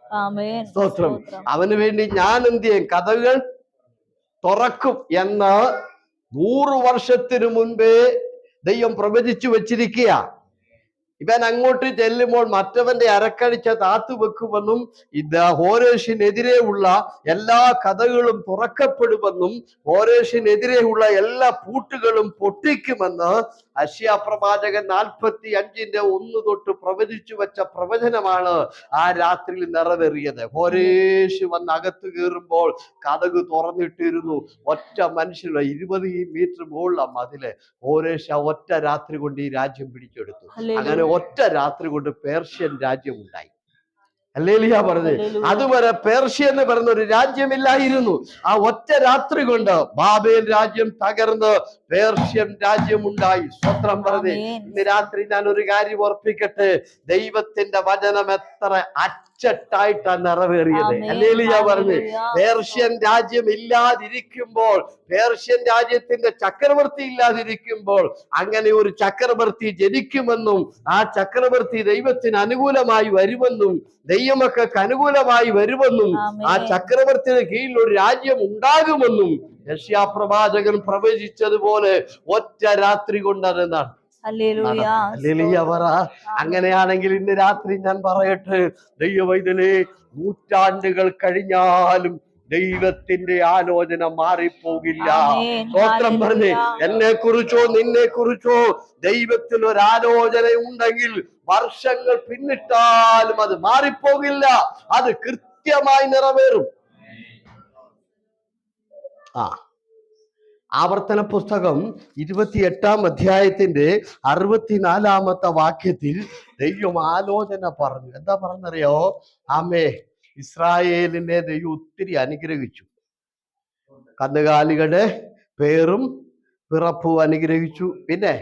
സ്തോത്രം. അവന് വേണ്ടി ഞാൻ എന്ത് ചെയ്യും? കതകൾ തുറക്കും എന്ന് 100 വർഷത്തിനു മുൻപേ ദൈവം പ്രവചിച്ചു വെച്ചിരിക്കുക. ഇവൻ അങ്ങോട്ട് ചെല്ലുമ്പോൾ മറ്റവന്റെ അരക്കടിച്ച താത്തു വെക്കുമെന്നും കോരേശിനെതിരെ ഉള്ള എല്ലാ കഥകളും തുറക്കപ്പെടുമെന്നും കോരേശിനെതിരെ ഉള്ള എല്ലാ പൂട്ടുകളും പൊട്ടിക്കുമെന്ന് യെശയ്യാ പ്രവാചകൻ 45-ന്റെ 1 തൊട്ട് പ്രവചിച്ചു വെച്ച പ്രവചനമാണ് ആ രാത്രിയിൽ നിറവേറിയത്. കോരേശ് വന്ന് അകത്ത് കയറുമ്പോൾ കതക് തുറന്നിട്ടിരുന്നു. ഒറ്റ മനുഷ്യനുള്ള 20 മീറ്റർ മുകളില മതില്. കോരേശ് ആ ഒറ്റ രാത്രി കൊണ്ട് ഈ രാജ്യം പിടിച്ചെടുത്തു. അങ്ങനെ ഒറ്റ രാത്രി കൊണ്ട് പേർഷ്യൻ രാജ്യം ഉണ്ടായി. ഹല്ലേലൂയ പറഞ്ഞേ. അതുവരെ പേർഷ്യ എന്ന് പറയുന്ന ഒരു രാജ്യമില്ലായിരുന്നു. ആ ഒറ്റ രാത്രി കൊണ്ട് ബാബേൽ രാജ്യം തകർന്ന് പേർഷ്യൻ രാജ്യം ഉണ്ടായി. സ്തോത്രം പറഞ്ഞേ. ഇന്ന് രാത്രി ഞാൻ ഒരു കാര്യം ഓർപ്പിക്കട്ടെ, ദൈവത്തിന്റെ വചനം എത്ര അച്ചട്ടായിട്ടാണ് നിറവേറിയത്. ഹല്ലേലൂയ പറഞ്ഞു. പേർഷ്യൻ രാജ്യം ഇല്ലാതിരിക്കുമ്പോൾ, പേർഷ്യൻ രാജ്യത്തിന്റെ ചക്രവർത്തി ഇല്ലാതിരിക്കുമ്പോൾ അങ്ങനെ ഒരു ചക്രവർത്തി ജനിക്കുമെന്നും ആ ചക്രവർത്തി ദൈവത്തിന് അനുകൂലമായി വരുമെന്നും ദൈവമക്കൾക്ക് അനുകൂലമായി വരുമെന്നും ആ ചക്രവർത്തിയുടെ കീഴിൽ ഒരു രാജ്യം ഉണ്ടാകുമെന്നും യെശയ്യാ പ്രവാചകൻ പ്രവചിച്ചതുപോലെ ഒറ്റ രാത്രി കൊണ്ടതെന്നാണ്. ഹല്ലേലൂയ പറ. അങ്ങനെയാണെങ്കിൽ ഇന്ന് രാത്രി ഞാൻ പറയട്ടെ, ദൈവവൈതലേ, നൂറ്റാണ്ടുകൾ കഴിഞ്ഞാലും ദൈവത്തിന്റെ ആലോചന മാറിപ്പോകില്ല. സ്തോത്രം പറഞ്ഞ് എന്നെ കുറിച്ചോ നിന്നെ കുറിച്ചോ ദൈവത്തിന് ഒരു ആലോചന ഉണ്ടെങ്കിൽ വർഷങ്ങൾ പിന്നിട്ടാലും അത് മാറിപ്പോകില്ല, അത് കൃത്യമായി നിറവേറും. ആവർത്തന പുസ്തകം 28-ാം അധ്യായത്തിന്റെ 64-ാമത്തെ വാക്യത്തിൽ ദൈവം ആലോചന പറഞ്ഞു. എന്താ പറഞ്ഞറിയോ? ആമേ, ഇസ്രായേലിനെ ദൈവം ഒത്തിരി അനുഗ്രഹിച്ചു. കന്നുകാലികളുടെ പേരും പിറപ്പും അനുഗ്രഹിച്ചു. പിന്നെ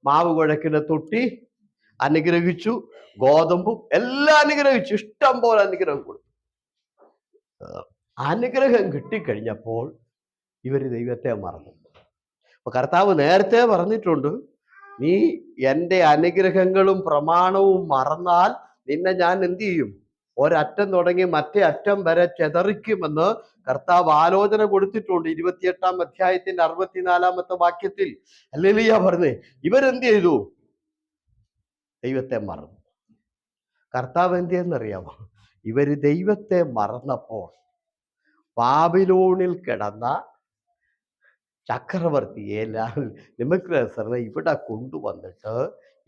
മാവ് കുഴക്കുന്ന തൊട്ടി അനുഗ്രഹിച്ചു. ഗോതമ്പും എല്ലാം അനുഗ്രഹിച്ചു. ഇഷ്ടം പോലെ അനുഗ്രഹം കൊടുത്തു. അനുഗ്രഹം കിട്ടിക്കഴിഞ്ഞപ്പോൾ ഇവര് ദൈവത്തെ മറന്നു. അപ്പൊ കർത്താവ് നേരത്തെ പറഞ്ഞിട്ടുണ്ട്, നീ എൻ്റെ അനുഗ്രഹങ്ങളും പ്രമാണവും മറന്നാൽ നിന്നെ ഞാൻ എന്ത് ചെയ്യും? ഒരറ്റം തുടങ്ങി മറ്റേ അറ്റം വരെ ചെതറിക്കുമെന്ന് കർത്താവ് ആലോചന കൊടുത്തിട്ടുണ്ട്. 28-ാം അധ്യായത്തിന്റെ 64-ാമത്തെ വാക്യത്തിൽ. ഹല്ലേലൂയ പറഞ്ഞേ. ഇവരെന്ത് ചെയ്തു? ദൈവത്തെ മറന്നു. കർത്താവ് എന്ത് ചെയ്യുന്നറിയാമോ? ഇവര് ദൈവത്തെ മറന്നപ്പോൾ ബാബിലോണിൽ കിടന്ന ചക്രവർത്തിയെ നെബൂഖദ്നേസറിനെ ഇവിടെ കൊണ്ടുവന്നിട്ട്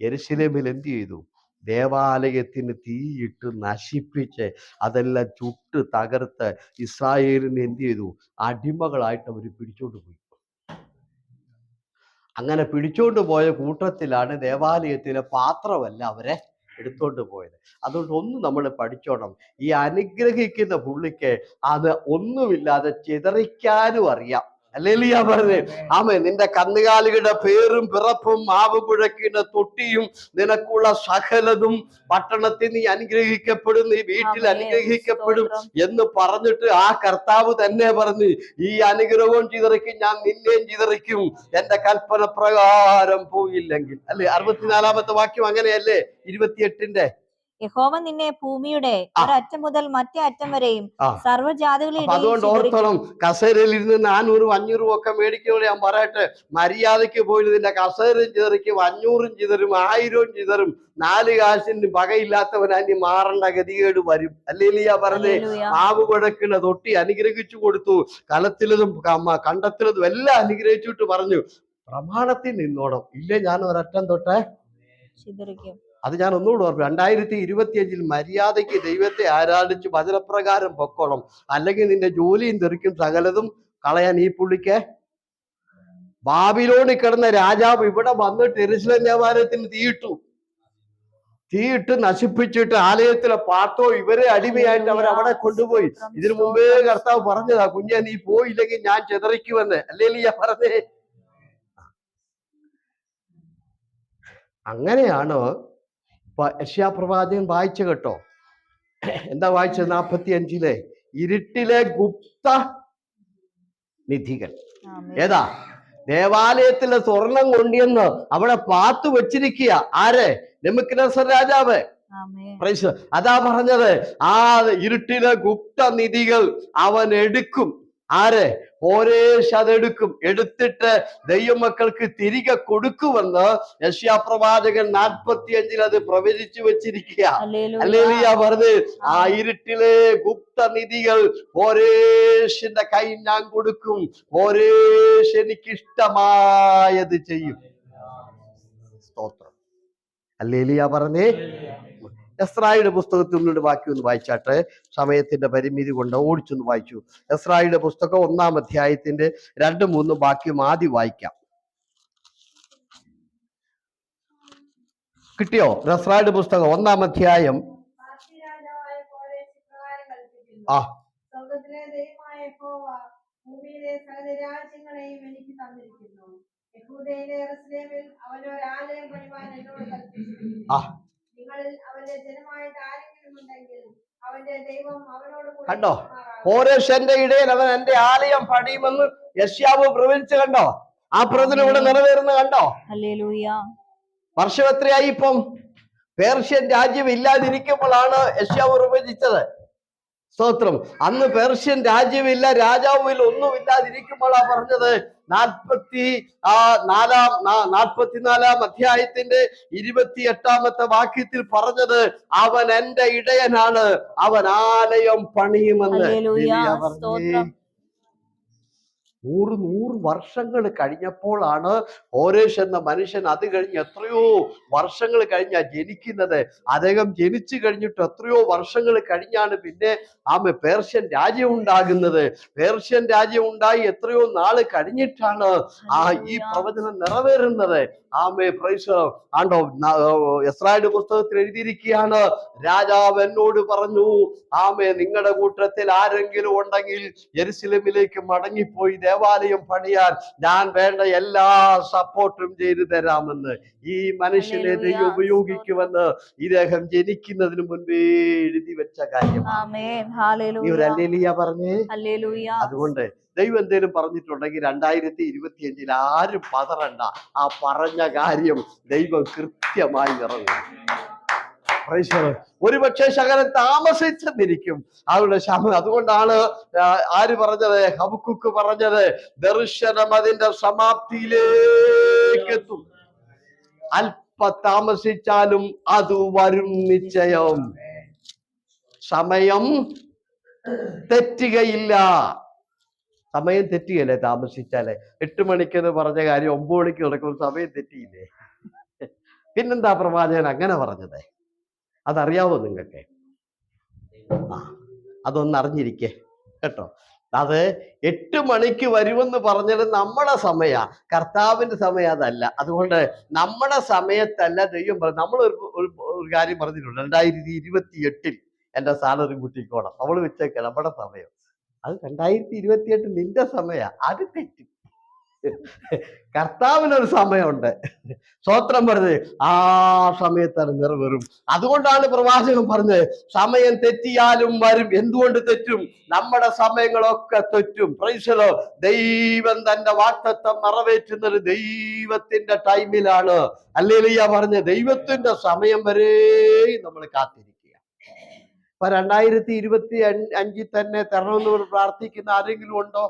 യെരൂശലേമിൽ എന്ത് ചെയ്തു? ദേവാലയത്തിന് തീയിട്ട് നശിപ്പിച്ച് അതെല്ലാം ചുട്ട് തകർത്ത് ഇസ്രായേലിനെ എന്ത് ചെയ്തു? അടിമകളായിട്ട് അവർ പിടിച്ചോണ്ട് പോയി. അങ്ങനെ പിടിച്ചോണ്ട് പോയ കൂട്ടത്തിലാണ് ദേവാലയത്തിലെ പാത്രമല്ല അവരെ എടുത്തോണ്ട് പോയത്. അതുകൊണ്ട് ഒന്ന് നമ്മൾ പഠിച്ചോണം, ഈ അനുഗ്രഹിക്കുന്ന പുള്ളിക്ക് അത് ഒന്നുമില്ലാതെ ചിതറിക്കാനും അറിയാം. ഹല്ലേലൂയ പറഞ്ഞേ. ആമേ. നിന്റെ കന്നുകാലികളുടെ പേരും പിറപ്പും മാവ് കുഴക്കുന്ന തൊട്ടിയും നിനക്കുള്ള സകലതും പട്ടണത്തിൽ നീ അനുഗ്രഹിക്കപ്പെടും, നീ വീട്ടിൽ അനുഗ്രഹിക്കപ്പെടും എന്ന് പറഞ്ഞിട്ട് ആ കർത്താവ് തന്നെ പറഞ്ഞു, ഈ അനുഗ്രഹവും ചിതറിക്കും, ഞാൻ നിന്നെയും ചിതറിക്കും, എന്റെ കൽപ്പന പ്രകാരം പോയില്ലെങ്കിൽ. അല്ലെ 64-ാമത്തെ വാക്യം അങ്ങനെയല്ലേ? 28-ന്റെ. യഹോവ നിന്നെ ഭൂമിയുടെ ഒരറ്റം മുതൽ മറ്റേ അറ്റം വരെയും സർവ്വജാതികളെ. അതുകൊണ്ട് ഓർത്തോളം, കസേരയിൽ ഇരുന്ന് 400-500 ഒക്കെ മേടിക്കുമ്പോൾ ഞാൻ പറയട്ടെ, മര്യാദയ്ക്ക് പോയി നിന്റെ കസേരയും ചിതറിക്കും, 500 ചിതറും, 1000 ചിതറും. 4 കാശിന് വകയില്ലാത്തവനായി മാറേണ്ട ഗതികേട് വരും. ഹല്ലേലൂയ പറഞ്ഞേ. മാവ് കുഴക്കുന്ന തൊട്ടി അനുഗ്രഹിച്ചു കൊടുത്തു, കലത്തിലതും കണ്ടത്തിലതും എല്ലാം അനുഗ്രഹിച്ചിട്ട് പറഞ്ഞു, പ്രമാണത്തിൽ നിന്നോണം, ഇല്ലേ ഞാൻ ഒരറ്റം തൊട്ടേ ചിതറിക്കും. അത് ഞാൻ ഒന്നുകൂടെ ഓർമ്മ, 2025 മര്യാദയ്ക്ക് ദൈവത്തെ ആരാധിച്ച് വചനപ്രകാരം പൊക്കോണം, അല്ലെങ്കിൽ നിന്റെ ജോലിയും തെറിക്കും, സകലതും കളയാൻ ഈ പുള്ളിക്ക്. ബാബിലോണിൽ കിടന്ന രാജാവ് ഇവിടെ വന്നിട്ട് യെരൂശലേം ദേവാലയത്തിന് തീയിട്ട് നശിപ്പിച്ചിട്ട് ആലയത്തിലെ പാട്ടോ ഇവരെ അടിമയായിട്ട് അവർ അവിടെ കൊണ്ടുപോയി. ഇതിനു മുമ്പേ കർത്താവ് പറഞ്ഞതാ, കുഞ്ഞെ നീ പോയില്ലെങ്കിൽ ഞാൻ ചിതറിക്കുമെന്ന്. ഹല്ലേലൂയ പറഞ്ഞേ. അങ്ങനെയാണ് യെശയ്യാ പ്രവാചകൻ വായിച്ച കേട്ടോ. എന്താ വായിച്ചത്? 45-ലെ ഇരുട്ടിലെ ഗുപ്ത നിധികൾ. ഏതാ? ദേവാലയത്തിലെ സ്വർണം കൊണ്ടുവന്ന് അവിടെ പാത്തു വെച്ചിരിക്കുക. ആര്? നെബൂഖദ്നേസർ രാജാവ്. അതാ പറഞ്ഞത്, ആ ഇരുട്ടിലെ ഗുപ്ത നിധികൾ അവൻ എടുക്കും. ആര്? കോരേശ് അതെടുക്കും. എടുത്തിട്ട് ദൈവമക്കൾക്ക് തിരികെ കൊടുക്കുമെന്ന് യെശയ്യാ പ്രവാചകൻ 45-ൽ അത് പ്രവചിച്ചു വെച്ചിരിക്കുക. ഹല്ലേലൂയ പറഞ്ഞ്, ആ ഇരുട്ടിലെ ഗുപ്ത നിധികൾ കോരേശിന്റെ കയ്യിൽ ഞാൻ കൊടുക്കും, കോരേശ് എനിക്കിഷ്ടമായത് ചെയ്യും. സ്തോത്രം. ഹല്ലേലൂയ പറഞ്ഞേ. എസ്രായുടെ പുസ്തകത്തിൽ നിന്നൊരു വാക്യം ഒന്ന് വായിച്ചാട്ടെ, സമയത്തിന്റെ പരിമിതി കൊണ്ട് ഓടിച്ചൊന്ന് വായിച്ചു. എസ്രായുടെ പുസ്തകം 1-ാം അധ്യായത്തിന്റെ 2-3 വാക്യം ആദ്യം വായിക്കാം. കിട്ടിയോ? എസ്രായുടെ പുസ്തകം 1-ാം അധ്യായം. നിങ്ങളിൽ അവന്റെ ജനമായിട്ട് ആരെങ്കിലും ഉണ്ടെങ്കിൽ കണ്ടോ? കോരേശ് എന്റെ ഇടയിൽ, അവൻ എന്റെ ആലയം പണിയുമെന്ന് യെശയ്യാവ് പ്രവചിച്ചു. കണ്ടോ? ആ പ്രവചനം ഇവിടെ നിറവേറുന്ന കണ്ടോ? ഹല്ലേലൂയ. വർഷം എത്രയായി ഇപ്പം? പേർഷ്യൻ രാജ്യം ഇല്ലാതിരിക്കുമ്പോഴാണ് യെശയ്യാവ് പ്രവചിച്ചത്. സ്തോത്രം. അന്ന് പേർഷ്യൻ രാജ്യമില്ല, രാജാവില്ല, ഒന്നുമില്ലാതിരിക്കുമ്പോഴാ പറഞ്ഞത്. 44 അധ്യായത്തിന്റെ 28 വാക്യത്തിൽ പറഞ്ഞത്, അവൻ എന്റെ ഇടയനാണ്, അവൻ ആലയം പണിയുമെന്ന്. ഹല്ലേലൂയ. പറഞ്ഞേ, സ്തോത്രം. 100 വർഷങ്ങൾ കഴിഞ്ഞപ്പോഴാണ് കോരേശ് എന്ന മനുഷ്യൻ, അത് കഴിഞ്ഞ് എത്രയോ വർഷങ്ങൾ കഴിഞ്ഞാ ജനിക്കുന്നത്. അദ്ദേഹം ജനിച്ചു കഴിഞ്ഞിട്ട് എത്രയോ വർഷങ്ങൾ കഴിഞ്ഞാണ് പിന്നെ പേർഷ്യൻ രാജ്യം ഉണ്ടാകുന്നത്. പേർഷ്യൻ രാജ്യം ഉണ്ടായി എത്രയോ നാള് കഴിഞ്ഞിട്ടാണ് ഈ പ്രവചനം നിറവേറുന്നത്. പ്രൈസ് ആണ്ടോ. എസ്രായുടെ പുസ്തകത്തിൽ എഴുതിയിരിക്കുകയാണ്, രാജാവ് എന്നോട് പറഞ്ഞു, നിങ്ങളുടെ കൂട്ടത്തിൽ ആരെങ്കിലും ഉണ്ടെങ്കിൽ യെരുശലേമിലേക്ക് മടങ്ങിപ്പോയി ദേവാലയം പണിയാൻ ഞാൻ വേണ്ട എല്ലാ സപ്പോർട്ടും ചെയ്തു തരാമെന്ന്. ഈ മനുഷ്യനെ ദൈവം ഉപയോഗിക്കുമെന്ന് ഇദ്ദേഹം ജനിക്കുന്നതിന് മുൻപേ എഴുതി വെച്ച കാര്യമാണ്. നീ ഒരു ഹല്ലേലൂയ പറഞ്ഞേ. അതുകൊണ്ട് ദൈവം എന്തേലും പറഞ്ഞിട്ടുണ്ടെങ്കിൽ 2025 ആരും പതറണ്ട. ആ പറഞ്ഞ കാര്യം ദൈവം കൃത്യമായി നിറവേറ്റും. ഒരുപക്ഷെ ശകലം താമസിച്ചെന്നിരിക്കും അവരുടെ ശമനം. അതുകൊണ്ടാണ് ആര് പറഞ്ഞത്? ഹബക്കൂക്ക് പറഞ്ഞത്, ദർശനം അതിന്റെ സമാപ്തിയിലേക്ക് എത്തും, അല്പ താമസിച്ചാലും അത് വരും നിശ്ചയം. സമയം തെറ്റുകയില്ല. സമയം തെറ്റുകയല്ലേ താമസിച്ചാലേ? 8 മണിക്കെന്ന് പറഞ്ഞ കാര്യം 9 മണിക്ക് നടക്കുമ്പോൾ സമയം തെറ്റിയില്ലേ? പിന്നെന്താ പ്രവാചകൻ അങ്ങനെ പറഞ്ഞത്? അതറിയാവോ നിങ്ങൾക്ക്? അതൊന്ന് അറിഞ്ഞിരിക്കേ കേട്ടോ. അത് 8 മണിക്ക് വരുമെന്ന് പറഞ്ഞത് നമ്മുടെ സമയ, കർത്താവിന്റെ സമയം അതല്ല. അതുകൊണ്ട് നമ്മുടെ സമയത്തല്ല ദൈവം പറഞ്ഞു. നമ്മൾ ഒരു കാര്യം പറഞ്ഞിട്ടുണ്ട്, 2028 എന്റെ സാലറി കൂട്ടിക്കോണം. നമ്മൾ വെച്ചേക്ക നമ്മുടെ സമയം. അത് 2028 നിന്റെ സമയ, അത് തെറ്റും. കർത്താവിനൊരു സമയമുണ്ട്. സ്തോത്രം പറഞ്ഞത് ആ സമയത്താണ് നിറവേറും. അതുകൊണ്ടാണ് പ്രവാചകൻ പറഞ്ഞത്, സമയം തെറ്റിയാലും വരും. എന്തുകൊണ്ട് തെറ്റും? നമ്മുടെ സമയങ്ങളൊക്കെ തെറ്റും. Price the Lord. ദൈവം തന്റെ വാഗ്ദത്തം നിറവേറ്റുന്നത് ദൈവത്തിന്റെ ടൈമിലാണ്. ഹല്ലേലൂയ പറഞ്ഞ ദൈവത്തിന്റെ സമയം വരെ നമ്മൾ കാത്തിരിക്കുക. ഇപ്പൊ 2025 തന്നെ തരണമെന്ന് പ്രാർത്ഥിക്കുന്ന ആരെങ്കിലും ഉണ്ടോ?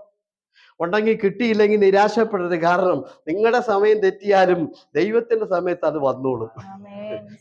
ഉണ്ടെങ്കിൽ കിട്ടിയില്ലെങ്കിൽ നിരാശപ്പെടരുത്. കാരണം നിങ്ങളുടെ സമയം തെറ്റിയാലും ദൈവത്തിന്റെ സമയത്ത് അത് വന്നോളും.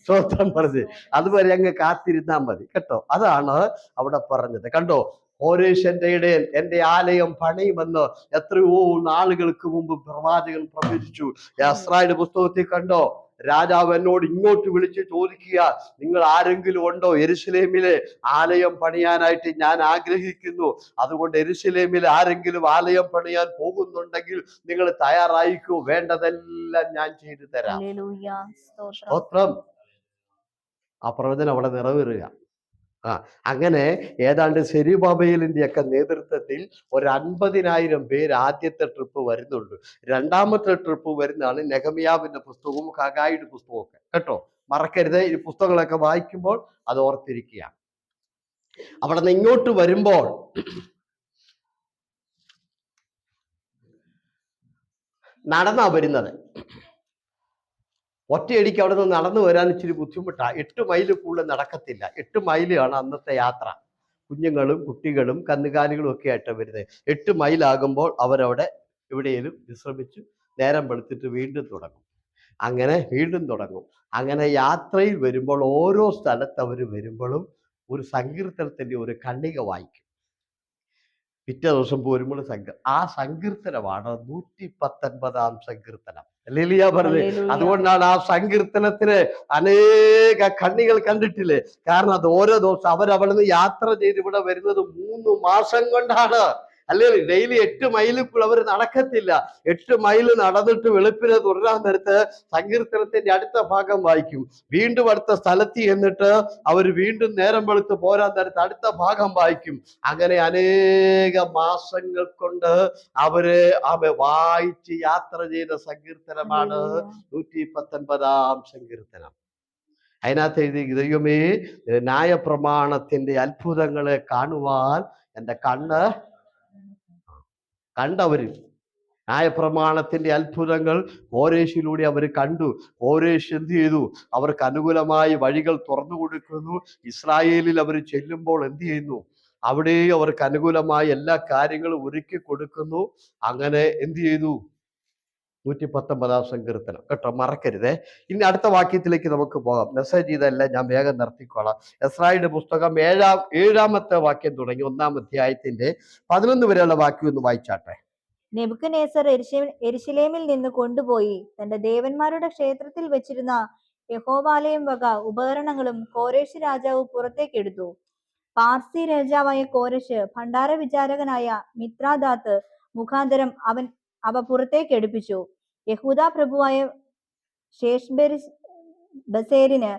സ്തോത്രം പറഞ്ഞ് അതുവരെ അങ്ങ് കാത്തിരുന്നാൽ മതി കേട്ടോ. അതാണ് അവിടെ പറഞ്ഞത്. കണ്ടോ, കോരേശ് എന്റെ ഇടയൻ എന്റെ ആലയം പണിയുമെന്ന് എത്രയോ നാളുകൾക്ക് മുമ്പ് പ്രവാചകൻ പ്രവചിച്ചു. എസ്രായുടെ പുസ്തകത്തിൽ കണ്ടോ, രാജാവ് എന്നോട് ഇങ്ങോട്ട് വിളിച്ച് ചോദിക്കുക, നിങ്ങൾ ആരെങ്കിലും ഉണ്ടോ യെരുശലേമിലെ ആലയം പണിയാനായിട്ട്? ഞാൻ ആഗ്രഹിക്കുന്നു. അതുകൊണ്ട് യെരുശലേമിൽ ആരെങ്കിലും ആലയം പണിയാൻ പോകുന്നുണ്ടെങ്കിൽ നിങ്ങൾ തയ്യാറായിക്കൂ, വേണ്ടതെല്ലാം ഞാൻ ചെയ്തു തരാം. സ്തോത്രം. ആ പ്രവചനം അവിടെ നിറവേറുക. അങ്ങനെ ഏതാണ്ട് സെരുബാബേലിന്റെ ഒക്കെ നേതൃത്വത്തിൽ ഒരു 50,000 പേര് ആദ്യത്തെ ട്രിപ്പ് വരുന്നുണ്ട്. രണ്ടാമത്തെ ട്രിപ്പ് വരുന്നതാണ് നെഹമ്യാവിന്റെ പുസ്തകവും ഹഗായിയുടെ പുസ്തകവും ഒക്കെ കേട്ടോ. മറക്കരുത്, ഈ പുസ്തകങ്ങളൊക്കെ വായിക്കുമ്പോൾ അത് ഓർത്തിരിക്കുക. അവിടെ നിന്ന് ഇങ്ങോട്ട് വരുമ്പോൾ നടന്നാ വരുന്നത്. ഒറ്റയടിക്ക് അവിടെ നിന്ന് നടന്നു വരാൻ ഇച്ചിരി ബുദ്ധിമുട്ടാണ്. 8 മൈൽ കൂടുതൽ നടക്കത്തില്ല. 8 മൈലാണ് അന്നത്തെ യാത്ര. കുഞ്ഞുങ്ങളും കുട്ടികളും കന്നുകാലികളും ഒക്കെ ആയിട്ട് വരുന്നത്. 8 മൈലാകുമ്പോൾ അവരവിടെ എവിടെയെങ്കിലും വിശ്രമിച്ചു നേരം വെളുത്തിട്ട് വീണ്ടും തുടങ്ങും. അങ്ങനെ വീണ്ടും തുടങ്ങും. അങ്ങനെ യാത്രയിൽ വരുമ്പോൾ ഓരോ സ്ഥലത്ത് അവർ വരുമ്പോഴും ഒരു സങ്കീർത്തനത്തിന്റെ ഒരു ഖണ്ഡിക വായിക്കും. പിറ്റേ ദിവസം പോരുമ്പോൾ ആ സങ്കീർത്തനമാണ് 119 സങ്കീർത്തനം. ഹല്ലേലൂയ പറഞ്ഞേ. അതുകൊണ്ടാണ് ആ സങ്കീർത്തനത്തിന് അനേക കണ്ണികൾ കണ്ടിട്ടില്ലേ. കാരണം അത് ഓരോ ദിവസം അവരവിടെ നിന്ന് യാത്ര ചെയ്ത് ഇവിടെ വരുന്നത് 3 മാസം കൊണ്ടാണ്. അല്ലേ? ഡെയിലി 8 മൈലിൽ അവർ നടക്കത്തില്ല. 8 മൈൽ നടന്നിട്ട് വെളുപ്പിനെ തുടരാൻ നേരത്ത് സങ്കീർത്തനത്തിന്റെ അടുത്ത ഭാഗം വായിക്കും. വീണ്ടും അടുത്ത സ്ഥലത്ത് എന്നിട്ട് അവർ വീണ്ടും നേരം വെളുത്ത് പോരാൻ നേരത്ത് അടുത്ത ഭാഗം വായിക്കും. അങ്ങനെ അനേക മാസങ്ങൾ കൊണ്ട് അവര് വായിച്ച് യാത്ര ചെയ്ത സങ്കീർത്തനമാണ് 119 സങ്കീർത്തനം. അതിനകത്ത് എഴുതി, ദൈവമേ ന്യായപ്രമാണത്തിന്റെ അത്ഭുതങ്ങളെ കാണുവാൻ എൻ്റെ കണ്ടവര്. ന്യായപ്രമാണത്തിന്റെ അത്ഭുതങ്ങൾ കോരേശിലൂടെ അവർ കണ്ടു. കോരേശ് എന്ത് ചെയ്തു? അവർക്ക് അനുകൂലമായി വഴികൾ തുറന്നു കൊടുക്കുന്നു. ഇസ്രായേലിൽ അവർ ചെല്ലുമ്പോൾ എന്ത് ചെയ്യുന്നു? അവിടെ അവർക്ക് അനുകൂലമായി എല്ലാ കാര്യങ്ങളും ഒരുക്കി കൊടുക്കുന്നു. അങ്ങനെ എന്ത് ചെയ്തു? 119 സങ്കീർത്തനം കേട്ടോ, മറക്കരുതേ. ഇനി അടുത്ത വാക്യത്തിലേക്ക് നമുക്ക് പോകാം. മെസ്സേജ് ചെയ്തല്ല, ഞാൻ വേഗം നിർത്തിക്കോളാം. എസ്രായിയുടെ പുസ്തകം 7-ാമത്തെ വാക്യം തുടങ്ങി 1-ാം അധ്യായത്തിന്റെ 11 വരെയുള്ള വാക്യം ഒന്ന് വായിച്ചാട്ടെ. നെബൂഖദ്നേസർ യെരൂശലേമിൽ നിന്ന് കൊണ്ടുപോയി തന്റെ ദേവന്മാരുടെ ക്ഷേത്രത്തിൽ വെച്ചിരുന്ന യഹോവാലയം വക ഉപകരണങ്ങളും കോരേശ് രാജാവ് പുറത്തേക്കെടുത്തു. പാർസി രാജാവായ കോരേശ് ഭണ്ഡാര വിചാരകനായ മിത്രാദാത്ത് മുഖാന്തരം അവ പുറത്തേക്കെടുപ്പിച്ചു. യഹൂദാ പ്രഭുവായ ബസേരിന്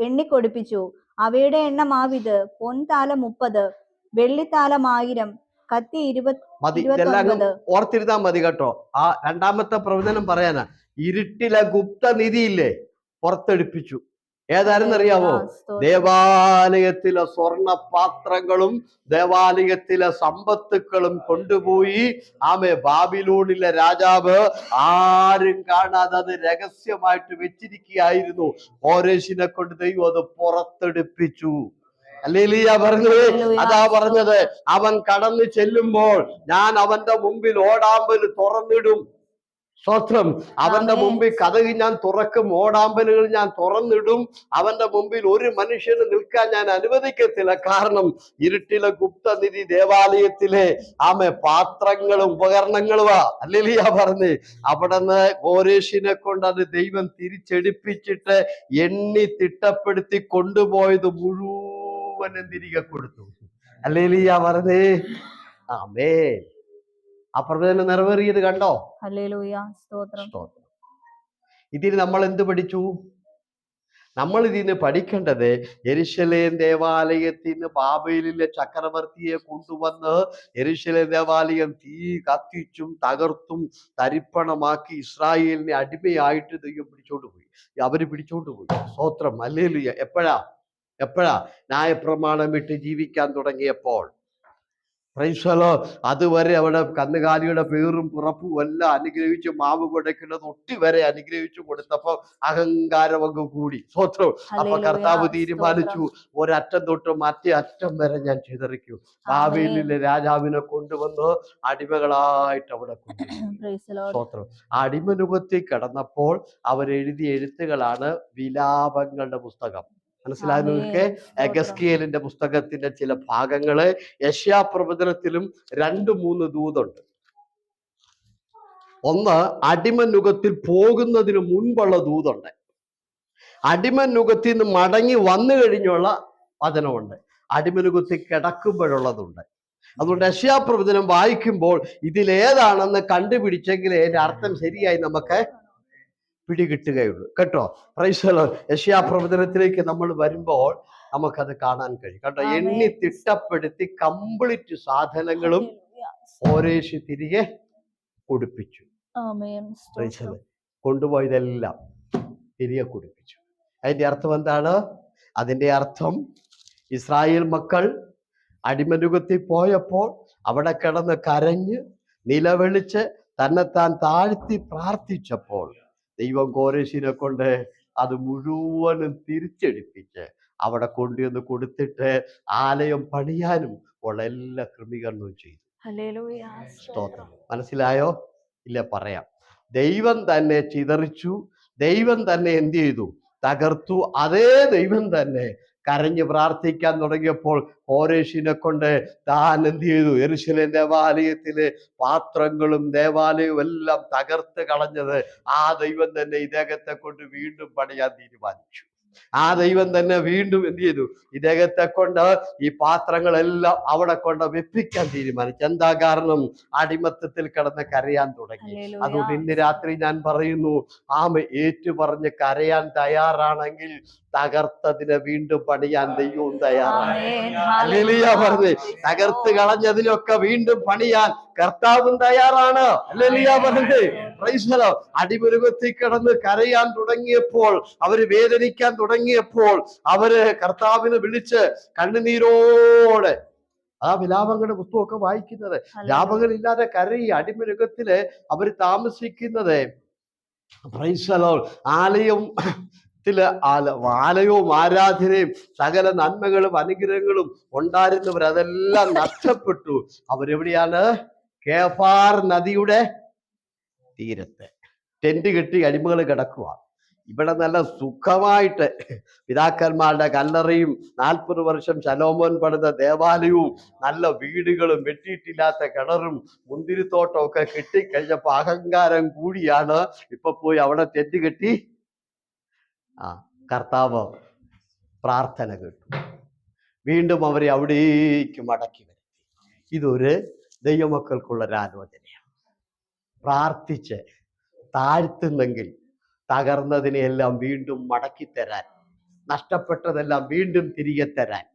എണ്ണിക്കൊടുപ്പിച്ചു. അവയുടെ എണ്ണം ആവിത്: പൊൻതാലം 30, വെള്ളിത്താലം 1000, കത്തി 29. ഓർത്തിരുന്നാ മതി കേട്ടോ. ആ 2-ാമത്തെ പ്രവചനം പറയാനാ. ഇരുട്ടിലെ ഗുപ്തനിധിയില്ലേ പുറത്തെടുപ്പിച്ചു. ഏതായിരുന്നറിയാവോ? ദേവാലയത്തിലെ സ്വർണ പാത്രങ്ങളും ദേവാലയത്തിലെ സമ്പത്തുക്കളും കൊണ്ടുപോയി ബാബിലോണിലെ രാജാവ് ആരും കാണാതെ അത് രഹസ്യമായിട്ട് വെച്ചിരിക്കുകയായിരുന്നു. കോരേശിനെ കൊണ്ട് ദൈവം അത് പുറത്തെടുപ്പിച്ചു. ഹല്ലേലൂയ പറഞ്ഞത്. അതാ പറഞ്ഞത്, അവൻ കടന്നു ചെല്ലുമ്പോൾ ഞാൻ അവന്റെ മുമ്പിൽ ഓടാമ്പൽ തുറന്നിടും. സ്തോത്രം. അവന്റെ മുമ്പിൽ കതക് ഞാൻ തുറക്കും, ഓടാമ്പലുകൾ ഞാൻ തുറന്നിടും. അവന്റെ മുമ്പിൽ ഒരു മനുഷ്യന് നിൽക്കാൻ ഞാൻ അനുവദിക്കത്തില്ല. കാരണം ഇരുട്ടിലെ ഗുപ്തനിധി ദേവാലയത്തിലെ പാത്രങ്ങളും ഉപകരണങ്ങളുമാ. ഹല്ലേലൂയ പറഞ്ഞ് അവിടുന്ന് കോരേശിനെ കൊണ്ട് അത് ദൈവം തിരിച്ചെടുപ്പിച്ചിട്ട് എണ്ണി തിട്ടപ്പെടുത്തി കൊണ്ടുപോയത് മുഴുവനും തിരികെ കൊടുത്തു. ഹല്ലേലൂയ പറഞ്ഞേ. ആമേൻ. ആ പ്രവചനം നിറവേറിയത് കണ്ടോ? ഹല്ലേലൂയ, സ്തോത്രം. ഇതിന് നമ്മൾ എന്ത് പഠിച്ചു? നമ്മൾ ഇതിന് പഠിക്കേണ്ടത്, യെരൂശലേം ദേവാലയത്തിന് ബാബേലിലെ ചക്രവർത്തിയെ കൊണ്ടുവന്ന് യെരൂശലേം ദേവാലയം തീ കത്തിച്ചും തകർത്തും തരിപ്പണമാക്കി ഇസ്രായേലിനെ അടിമയായിട്ട് ദൈവം പിടിച്ചോണ്ടുപോയി. അവര് പിടിച്ചോണ്ടുപോയി. സ്തോത്രം. ഹല്ലേലൂയ. എപ്പോഴാ? ന്യായപ്രമാണം വിട്ട് ജീവിക്കാൻ തുടങ്ങിയപ്പോൾ. അതുവരെ അവിടെ കന്നുകാലിയുടെ പേരും പുറപ്പും എല്ലാം അനുഗ്രഹിച്ച് മാവ് കൊടുക്കുന്നത് ഒട്ടി വരെ അനുഗ്രഹിച്ചു കൊടുത്തപ്പോ അഹങ്കാരമൊക്കെ കൂടി. സ്തോത്രം. അപ്പൊ കർത്താവ് തീരുമാനിച്ചു, ഒരറ്റം തൊട്ട് മറ്റേ അറ്റം വരെ ഞാൻ ചിതറിക്കും. ബാബേലിലെ രാജാവിനെ കൊണ്ടുവന്ന് അടിമകളായിട്ട് അവിടെ കൊണ്ടുപോയി. സ്തോത്രം. ആ അടിമനുഭവത്തിൽ കിടന്നപ്പോൾ അവരെഴുതിയ എഴുത്തുകളാണ് വിലാപങ്ങളുടെ പുസ്തകം. മനസ്സിലായത് നിങ്ങൾക്ക്? എഗസ്കേലിന്റെ പുസ്തകത്തിന്റെ ചില ഭാഗങ്ങള്, യെശയ്യാ പ്രവചനത്തിലും 2-3 ദൂതുണ്ട്. ഒന്ന് അടിമനുഖത്തിൽ പോകുന്നതിന് മുൻപുള്ള ദൂതുണ്ട്. അടിമനുഖത്തിൽ നിന്ന് മടങ്ങി വന്നു കഴിഞ്ഞുള്ള വചനമുണ്ട്. അടിമനുഖത്തിൽ കിടക്കുമ്പോഴുള്ളതുണ്ട്. അതുകൊണ്ട് യെശയ്യാ പ്രവചനം വായിക്കുമ്പോൾ ഇതിലേതാണെന്ന് കണ്ടുപിടിച്ചെങ്കിലേ അതിന്റെ അർത്ഥം ശരിയായി നമുക്ക് പിടികിട്ടുകയുള്ളൂ കേട്ടോ. Praise the lord. യെശയ്യാ പ്രവചനത്തിലേക്ക് നമ്മൾ വരുമ്പോൾ നമുക്കത് കാണാൻ കഴിയും കേട്ടോ. എണ്ണി തിട്ടപ്പെടുത്തി കംപ്ലീറ്റ് സാധനങ്ങളും കോരേശ് തിരികെ കൊടുപ്പിച്ചു. കൊണ്ടുപോയതെല്ലാം തിരികെ കൊടുപ്പിച്ചു. അതിന്റെ അർത്ഥം എന്താണ്? അതിന്റെ അർത്ഥം ഇസ്രായേൽ മക്കൾ അടിമനുഖത്തിൽ പോയപ്പോൾ അവിടെ കിടന്ന് കരഞ്ഞ് നിലവിളിച്ച് തന്നെത്താൻ താഴ്ത്തി പ്രാർത്ഥിച്ചപ്പോൾ ദൈവം കോരേശിനെ കൊണ്ട് അത് മുഴുവനും തിരിച്ചെടുപ്പിച്ച് അവിടെ കൊണ്ടുവന്ന് കൊടുത്തിട്ട് ആലയം പണിയാനും ഉള്ള എല്ലാ ക്രമീകരണവും ചെയ്തു. സ്തോത്രം. മനസ്സിലായോ? ഇല്ല, പറയാം. ദൈവം തന്നെ ചിതറിച്ചു. ദൈവം തന്നെ എന്ത് ചെയ്തു? തകർത്തു. അതേ ദൈവം തന്നെ കരഞ്ഞ് പ്രാർത്ഥിക്കാൻ തുടങ്ങിയപ്പോൾ കോരേശിനെ കൊണ്ട് താൻ എന്ത് ചെയ്തു? യെരൂശലേം ദേവാലയത്തിലെ പാത്രങ്ങളും ദേവാലയവും എല്ലാം തകർത്ത് കളഞ്ഞത് ആ ദൈവം തന്നെ ഇദ്ദേഹത്തെ കൊണ്ട് വീണ്ടും പണിയാൻ തീരുമാനിച്ചു. ആ ദൈവം തന്നെ വീണ്ടും എന്ത് ചെയ്തു? ഇദ്ദേഹത്തെ കൊണ്ട് ഈ പാത്രങ്ങളെല്ലാം അവിടെ കൊണ്ട് വെപ്പിക്കാൻ തീരുമാനിച്ചു. എന്താ കാരണം? അടിമത്തത്തിൽ കിടന്ന് കരയാൻ തുടങ്ങി. അതുകൊണ്ട് ഇന്ന് രാത്രി ഞാൻ പറയുന്നു, ഏറ്റു പറഞ്ഞ് കരയാൻ തയ്യാറാണെങ്കിൽ തകർത്തതിനെ വീണ്ടും പണിയാൻ ദൈവവും തയ്യാറാണ്. ഹല്ലേലൂയ പറഞ്ഞ് തകർത്ത് കളഞ്ഞതിനൊക്കെ വീണ്ടും പണിയാൻ കർത്താവും തയ്യാറാണ്. ഹല്ലേലൂയ പറഞ്ഞത്. Price the Lord. അടിമൃഗത്തിൽ കിടന്ന് കരയാൻ തുടങ്ങിയപ്പോൾ, അവര് വേദനിക്കാൻ തുടങ്ങിയപ്പോൾ, അവര് കർത്താവിനെ വിളിച്ച് കണ്ണുനീരോടെ ആ വിലാപങ്ങളുടെ പുസ്തകമൊക്കെ വായിക്കുന്നത്. ലാഭങ്ങളില്ലാതെ കരയി അടിമൃഗത്തില് അവര് താമസിക്കുന്നത്. Price the Lord. ആലയവും ആരാധനയും സകല നന്മകളും അനുഗ്രഹങ്ങളും ഉണ്ടായിരുന്നവർ അതെല്ലാം നഷ്ടപ്പെട്ടു. അവരെവിടെയാണ്? കേഫാർ നദിയുടെ തീരത്ത് ടെന്റ് കെട്ടി അടിമകൾ കിടക്കുക. ഇവിടെ നല്ല സുഖമായിട്ട് പിതാക്കന്മാരുടെ കല്ലറയും 40 വർഷം ശലോമോൻ പണിത ദേവാലയവും നല്ല വീടുകളും വെട്ടിയിട്ടില്ലാത്ത കിണറും മുന്തിരിത്തോട്ടവും ഒക്കെ കെട്ടിക്കഴിഞ്ഞപ്പോ അഹങ്കാരം കൂടിയാണ് ഇപ്പൊ പോയി അവിടെ ടെന്റ് കെട്ടി. കർത്താവ് പ്രാർത്ഥന കേട്ടു. വീണ്ടും അവരെ അവിടേക്ക് മടക്കി വരുത്തി. ഇതൊരു ദൈവമക്കൾക്കുള്ളൊരു ആലോചനയാണ്. പ്രാർത്ഥിച്ച് താഴ്ത്തുന്നെങ്കിൽ തകർന്നതിനെയെല്ലാം വീണ്ടും മടക്കി തരാൻ, നഷ്ടപ്പെട്ടതെല്ലാം വീണ്ടും തിരികെ തരാൻ,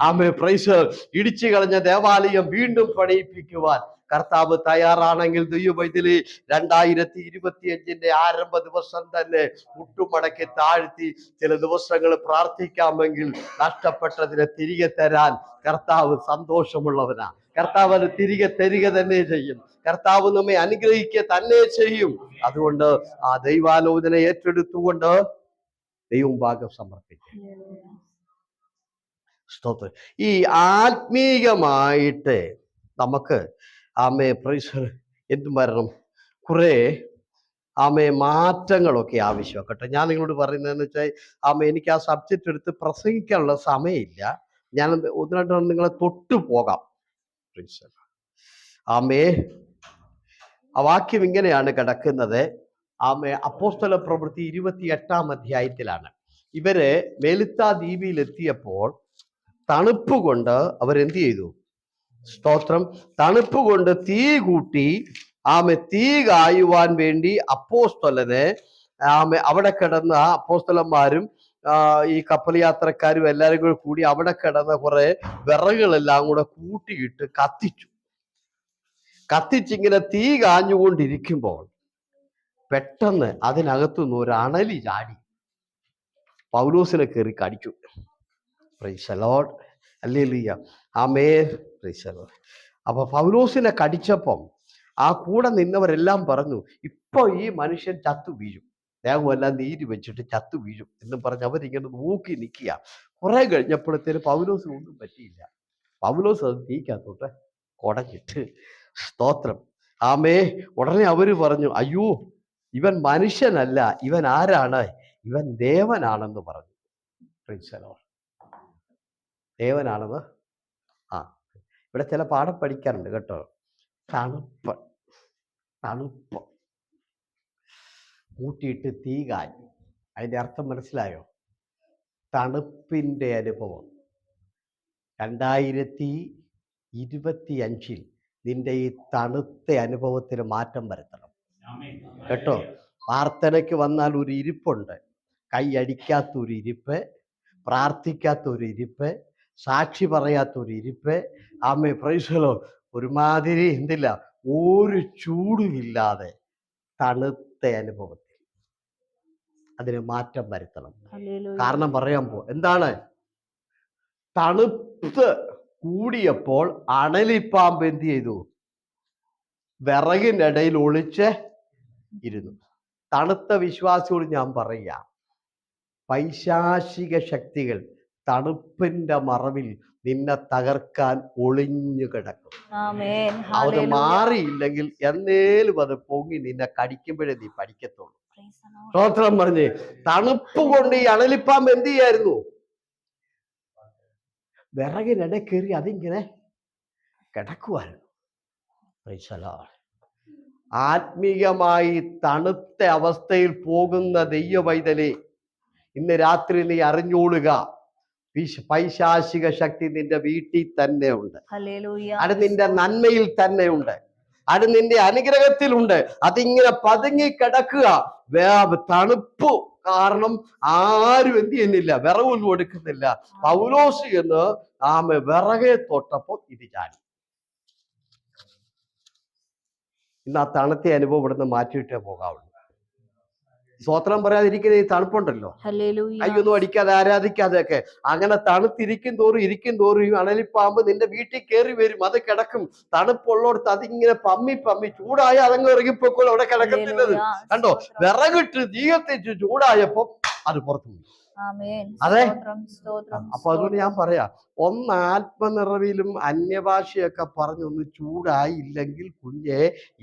ആമേൻ പ്രൈസ്, ഇടിച്ചു കളഞ്ഞ ദേവാലയം വീണ്ടും പണിയിപ്പിക്കുവാൻ കർത്താവ് തയ്യാറാണെങ്കിൽ ദൈവവൈദ്യലി 2025 ആരംഭ ദിവസം തന്നെ മുട്ടുമടക്കി താഴ്ത്തി ചില ദിവസങ്ങൾ പ്രാർത്ഥിക്കാമെങ്കിൽ നഷ്ടപ്പെട്ടതിനെ തിരികെ തരാൻ കർത്താവ് സന്തോഷമുള്ളവനാ. കർത്താവ് അത് തിരികെ തരിക തന്നെ ചെയ്യും. കർത്താവ് നമ്മെ അനുഗ്രഹിക്കുക തന്നെ ചെയ്യും. അതുകൊണ്ട് ആ ദൈവാലോചന ഏറ്റെടുത്തുകൊണ്ട് ദൈവം ഭാഗം സമർപ്പിക്കും. സ്തോത്രം. ഈ ആത്മീയമായിട്ട് നമുക്ക് പ്രൈസ് എന്തും വരണം, കുറെ മാറ്റങ്ങളൊക്കെ ആവശ്യമാക്കട്ടെ. ഞാൻ നിങ്ങളോട് പറയുന്നതെന്ന് വെച്ചാൽ എനിക്ക് ആ സബ്ജക്റ്റ് എടുത്ത് പ്രസംഗിക്കാനുള്ള സമയമില്ല. ഞാൻ ഒന്ന് രണ്ടെണ്ണം നിങ്ങളെ തൊട്ടു പോകാം. ആ വാക്യം ഇങ്ങനെയാണ് കിടക്കുന്നത്. അപ്പോസ്തല പ്രവൃത്തി 28-ാം അധ്യായത്തിലാണ്. ഇവര് മെലിത്ത ദ്വീപിൽ എത്തിയപ്പോൾ തണുപ്പ് കൊണ്ട് അവരെന്ത് ചെയ്തു? സ്തോത്രം. തണുപ്പ് കൊണ്ട് തീ കൂട്ടി തീ കായുവാൻ വേണ്ടി അപ്പോസ്തലനെ അവിടെ കിടന്ന അപ്പോസ്തലന്മാരും ഈ കപ്പൽ യാത്രക്കാരും എല്ലാവരും കൂടി അവിടെ കിടന്ന കുറെ വിറകുകളെല്ലാം കൂടെ കൂട്ടിയിട്ട് കത്തിച്ചിങ്ങനെ തീ കാഞ്ഞുകൊണ്ടിരിക്കുമ്പോൾ പെട്ടെന്ന് അതിനകത്തുനിന്ന് ഒരു അണലി ചാടി പൗലോസിനെ കയറി കടിച്ചു. Price the Lord. Hallelujah. Amen. Praise the Lord. അപ്പൊ പൗലോസിനെ കടിച്ചപ്പം ആ കൂടെ നിന്നവരെല്ലാം പറഞ്ഞു, ഇപ്പൊ ഈ മനുഷ്യൻ ചത്തു വീഴും, ദേഹമെല്ലാം നീര് വെച്ചിട്ട് ചത്തു വീഴും എന്നും പറഞ്ഞ് അവരിങ്ങനെ നോക്കി നിൽക്കുക. കുറെ കഴിഞ്ഞപ്പോഴത്തേന് പൗലോസിന് ഒന്നും പറ്റിയില്ല. പൗലോസ് അത് തീക്കകത്തോട്ട് കുടഞ്ഞിട്ട്. സ്തോത്രം. ഉടനെ അവര് പറഞ്ഞു, അയ്യോ ഇവൻ മനുഷ്യനല്ല, ഇവൻ ആരാണ്? ഇവൻ ദേവനാണെന്ന് പറഞ്ഞു. Praise the lord. ദേവനാണെന്ന്. ഇവിടെ ചില പാഠം പഠിക്കാറുണ്ട് കേട്ടോ. തണുപ്പ് കൂട്ടിയിട്ട് തീ കാഞ്ഞു. അതിൻ്റെ അർത്ഥം മനസ്സിലായോ? തണുപ്പിൻ്റെ അനുഭവം 2025 നിന്റെ ഈ തണുത്ത അനുഭവത്തിന് മാറ്റം വരുത്തണം കേട്ടോ. പ്രാർത്ഥനയ്ക്ക് വന്നാൽ ഒരു ഇരിപ്പുണ്ട്, കൈയടിക്കാത്തൊരു ഇരിപ്പ്, പ്രാർത്ഥിക്കാത്തൊരു ഇരിപ്പ്, സാക്ഷി പറയാത്തൊരു ഇരിപ്പ്. Price the Lord. ഒരുമാതിരി എന്തില്ല, ഒരു ചൂടുമില്ലാതെ തണുത്ത അനുഭവത്തിൽ അതിന് മാറ്റം വരുത്തണം. കാരണം പറയാൻ എന്താണ്? തണുപ്പ് കൂടിയപ്പോൾ അണലിപ്പാമ്പ് എന്ത് ചെയ്തു? വിറകിനിടയിൽ ഒളിച്ച് ഇരുന്നു. തണുത്ത വിശ്വാസിയോട് ഞാൻ പറയാം, പൈശാചിക ശക്തികൾ തണുപ്പിന്റെ മറവിൽ നിന്നെ തകർക്കാൻ ഒളിഞ്ഞു കിടക്കും. അത് മാറിയില്ലെങ്കിൽ എന്നേലും അത് പൊങ്ങി നിന്നെ കടിക്കുമ്പോഴേ നീ പഠിക്കത്തുള്ളൂ. സ്തോത്രം പറഞ്ഞ്. തണുപ്പ് കൊണ്ട് ഈ അണലിപ്പാമ്പ് എന്ത് ചെയ്യായിരുന്നു? വിറകിനിട കയറി അതിങ്ങനെ കിടക്കുവായിരുന്നു. ആത്മീയമായി തണുത്ത അവസ്ഥയിൽ പോകുന്ന ദൈവവൈതലേ, ഇന്ന് രാത്രി നീ അറിഞ്ഞോളുക, പൈശാചിക ശക്തി നിന്റെ വീട്ടിൽ തന്നെ ഉണ്ട്. അത് നിന്റെ നന്മയിൽ തന്നെ ഉണ്ട്. അത് നിന്റെ അനുഗ്രഹത്തിലുണ്ട്. അതിങ്ങനെ പതുങ്ങി കിടക്കുക. തണുപ്പ് കാരണം ആരും എന്ത് ചെയ്യുന്നില്ല, വിറകൊന്നും എടുക്കുന്നില്ല. പൗലോസ് എന്ന് വിറകെ തൊട്ടപ്പോൾ ഇത് ചാടി. ഇന്ന് ആ തണുത്ത അനുഭവം ഇവിടുന്ന് മാറ്റിയിട്ടേ പോകാവുള്ളൂ. സ്വോത്രം പറയാതിരിക്കുന്ന ഈ തണുപ്പുണ്ടല്ലോ, ഹല്ലേലൂയ. കയ്യൊന്നും അടിക്കാതെ ആരാധിക്കാതെയൊക്കെ അങ്ങനെ തണുത്തിരിക്കും തോറും ഈ അണലിപ്പാമ്പ് നിന്റെ വീട്ടിൽ കയറി വരും. അത് കിടക്കും തണുപ്പുള്ളോടത്ത്, അതിങ്ങനെ പമ്മി പമ്മി ചൂടായ അതങ്ങ് ഇറങ്ങിപ്പോക്കോളും, അവിടെ കിടക്കത്തില്ലത്. ഹല്ലേലൂയ. കണ്ടോ, സ്തോത്രം. വിറകിട്ട് തീയത്തിച്ച് ചൂടായപ്പോ അത് പുറത്തു പോയി. ആമേൻ. അതെ. സ്തോത്രം, സ്തോത്രം, അപ്പൊ അതുകൊണ്ട് ഞാൻ പറയാ, ഒന്ന് ആത്മനിറവിലും അന്യഭാഷയൊക്കെ പറഞ്ഞൊന്ന് ചൂടായില്ലെങ്കിൽ കുഞ്ഞെ,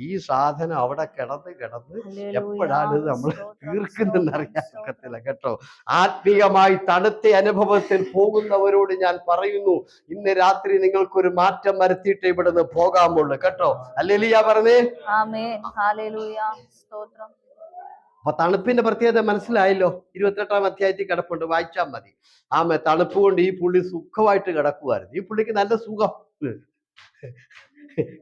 ഈ സാധനം അവിടെ കിടന്ന് ഹല്ലേലൂയ. എപ്പോഴാണ് ഇത് നമ്മൾ സ്തോത്രം, തീർക്കുന്നെന്ന് അറിയാൻ സ്തോത്രം, ഒക്കത്തില്ല കേട്ടോ. ആത്മീയമായി തണുത്ത അനുഭവത്തിൽ പോകുന്നവരോട് ഞാൻ പറയുന്നു, ഇന്ന് രാത്രി നിങ്ങൾക്കൊരു മാറ്റം വരുത്തിയിട്ട് ഇവിടുന്ന് പോകാമുള്ളൂ കേട്ടോ. ഹല്ലേലൂയ പറഞ്ഞേ. ആമേൻ. ഹല്ലേലൂയ. സ്തോത്രം. അപ്പൊ തണുപ്പിന്റെ പ്രത്യേകത മനസ്സിലായല്ലോ. 28-ാം അധ്യായത്തിൽ കിടപ്പുണ്ട്, വായിച്ചാൽ മതി. തണുപ്പ് കൊണ്ട് ഈ പുള്ളി സുഖമായിട്ട് കിടക്കുമായിരുന്നു. ഈ പുള്ളിക്ക് നല്ല സുഖം,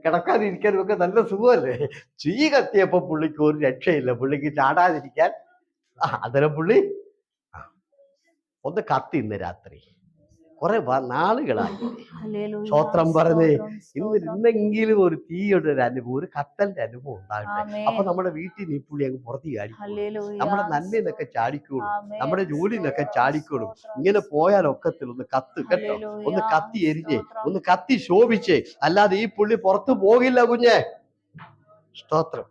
കിടക്കാതിരിക്കാനും ഒക്കെ നല്ല സുഖമല്ലേ. തീ കത്തിയപ്പോ പുള്ളിക്ക് ഒരു രക്ഷയില്ല, പുള്ളിക്ക് ചാടാതിരിക്കാൻ. അന്നേരം പുള്ളി ഒന്ന് കത്തി. ഇന്ന് രാത്രി കുറെ നാളുകളായി. ഹല്ലേലൂയ. സ്തോത്രം പറഞ്ഞേ. സ്തോത്രം, സ്തോത്രം. ഇന്നെങ്കിലും ഒരു തീയുടെ ഒരു അനുഭവം, ഒരു കത്തലിന്റെ അനുഭവം ഉണ്ടാകട്ടെ. ആമേൻ. അപ്പൊ നമ്മുടെ വീട്ടിൽ നിന്ന് ഈ പുള്ളി അങ്ങ് പുറത്ത് ചാടിക്കോളും. ഹല്ലേലൂയ. നമ്മുടെ നന്മയിന്നൊക്കെ ചാടിക്കോളും, ആമേൻ. നമ്മുടെ ജോലിന്നൊക്കെ ചാടിക്കോളും. സ്തോത്രം. ഇങ്ങനെ പോയാൽ ഒക്കത്തിൽ ഒന്ന് കത്ത് കേട്ടോ, ഹല്ലേലൂയ. ഒന്ന് കത്തി എരിഞ്ഞേ, സ്തോത്രം. ഒന്ന് കത്തി ശോഭിച്ചേ, അല്ലാതെ ഈ പുള്ളി പുറത്തു പോകില്ല കുഞ്ഞെ. സ്തോത്രം.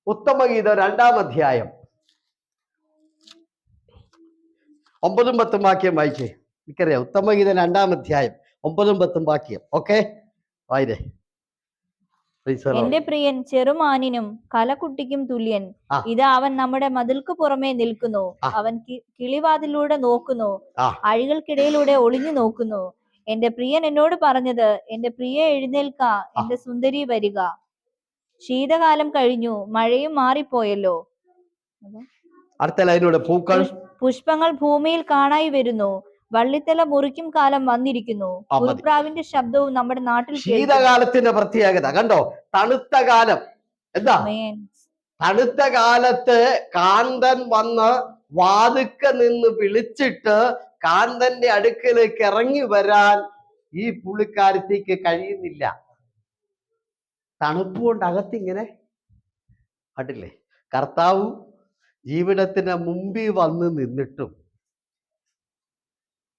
ഉത്തമഗീതം 2-ാം അധ്യായം 9-10 വാക്യം വായിച്ചേ. എനിക്കറിയാം, ഉത്തമഗീതം 2-ാം അധ്യായം 9-10 വാക്യം. ഓക്കെ, വായിരേ. എന്റെ പ്രിയൻ ചെറുമാനിനും കലക്കുട്ടിക്കും തുല്യൻ. ആ. ഇതാ അവൻ നമ്മുടെ മതിൽക്ക് പുറമേ നിൽക്കുന്നു. ആ. അവൻ കിളിവാതിലൂടെ നോക്കുന്നു, ആ. അഴികൾക്കിടയിലൂടെ ഒളിഞ്ഞു നോക്കുന്നു. എന്റെ പ്രിയൻ എന്നോട് പറഞ്ഞത്, എന്റെ പ്രിയ എഴുന്നേൽക്ക, എന്റെ സുന്ദരി വരിക. ശീതകാലം കഴിഞ്ഞു, മഴയും മാറിപ്പോയല്ലോ. അടുത്ത ലൈനിലൂടെ പൂക്കൾ പുഷ്പങ്ങൾ ഭൂമിയിൽ കാണായി വരുന്നു, വള്ളിത്തല മുറിക്കും കാലം വന്നിരിക്കുന്നു. കുറുപ്രാവിന്റെ ശബ്ദവും നമ്മുടെ നാട്ടിൽ ശീതകാലത്തിന്റെ പ്രത്യേകത കണ്ടോ. തണുത്ത കാലം എന്താ? തണുത്ത കാലത്ത് കാന്തൻ വന്ന് വാതുക്ക നിന്ന് വിളിച്ചിട്ട് കാന്തന്റെ അടുക്കലേക്ക് ഇറങ്ങി വരാൻ ഈ പുള്ളിക്കാരത്തേക്ക് കഴിയുന്നില്ല. തണുപ്പ് കൊണ്ട് അകത്തിങ്ങനെ കണ്ടില്ലേ. കർത്താവ് ജീവിതത്തിന് മുമ്പിൽ വന്ന് നിന്നിട്ടും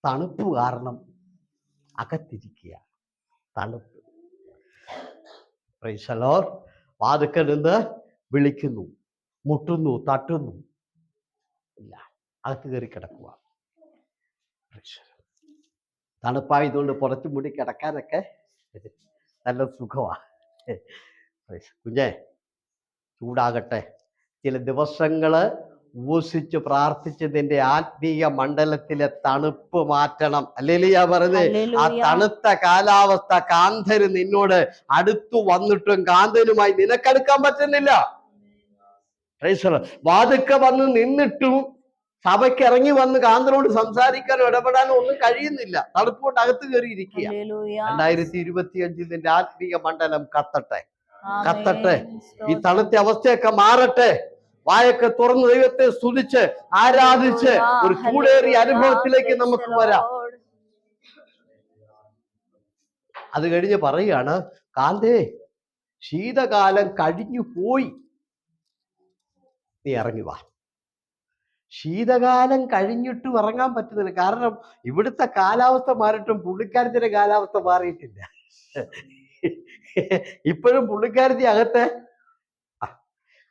തണുപ്പ് കാരണം അകത്തിരിക്കുക. തണുപ്പ്. Praise the lord. വാതുക്കൽ നിന്ന് വിളിക്കുന്നു, മുട്ടുന്നു, തട്ടുന്നു, ഇല്ല, അകത്ത് കയറി കിടക്കുക. തണുപ്പായതുകൊണ്ട് പുറത്തു മൂടി കിടക്കാനൊക്കെ നല്ല സുഖമാണ്. കുഞ്ഞെ, ചൂടാകട്ടെ. ചില ദിവസങ്ങള് ഉപസിച്ച് പ്രാർത്ഥിച്ച് നിന്റെ ആത്മീയ മണ്ഡലത്തിലെ തണുപ്പ് മാറ്റണം. ഹല്ലേലൂയ പറഞ്ഞ്. ആ തണുത്ത കാലാവസ്ഥ, കാന്തന് നിന്നോട് അടുത്തു വന്നിട്ടും കാന്തനുമായി നിനക്കടുക്കാൻ പറ്റുന്നില്ല. വാതുക്ക വന്ന് നിന്നിട്ടും സഭയ്ക്ക് ഇറങ്ങി വന്ന് കാന്തനോട് സംസാരിക്കാനോ ഇടപെടാനോ ഒന്നും കഴിയുന്നില്ല. തണുപ്പ് കൊണ്ട് അകത്ത് കയറിയിരിക്കുക. 2025 നിന്റെ ആത്മീയ മണ്ഡലം കത്തട്ടെ, കത്തട്ടെ. ഈ തണുത്ത അവസ്ഥയൊക്കെ മാറട്ടെ. വായൊക്കെ തുറന്ന് ദൈവത്തെ സ്തുതിച്ച് ആരാധിച്ച് ഒരു ചൂടേറിയ അനുഭവത്തിലേക്ക് നമുക്ക് വരാം. അത് കഴിഞ്ഞ് പറയുകയാണ്, കാന്തേ, ശീതകാലം കഴിഞ്ഞു പോയി, നീ ഇറങ്ങി വാ. ശീതകാലം കഴിഞ്ഞിട്ടും ഇറങ്ങാൻ പറ്റുന്നില്ല. കാരണം ഇവിടുത്തെ കാലാവസ്ഥ മാറിയിട്ടും പുള്ളിക്കാരത്തിന്റെ കാലാവസ്ഥ മാറിയിട്ടില്ല. ഇപ്പോഴും പുള്ളിക്കാരത്തി അകത്തെ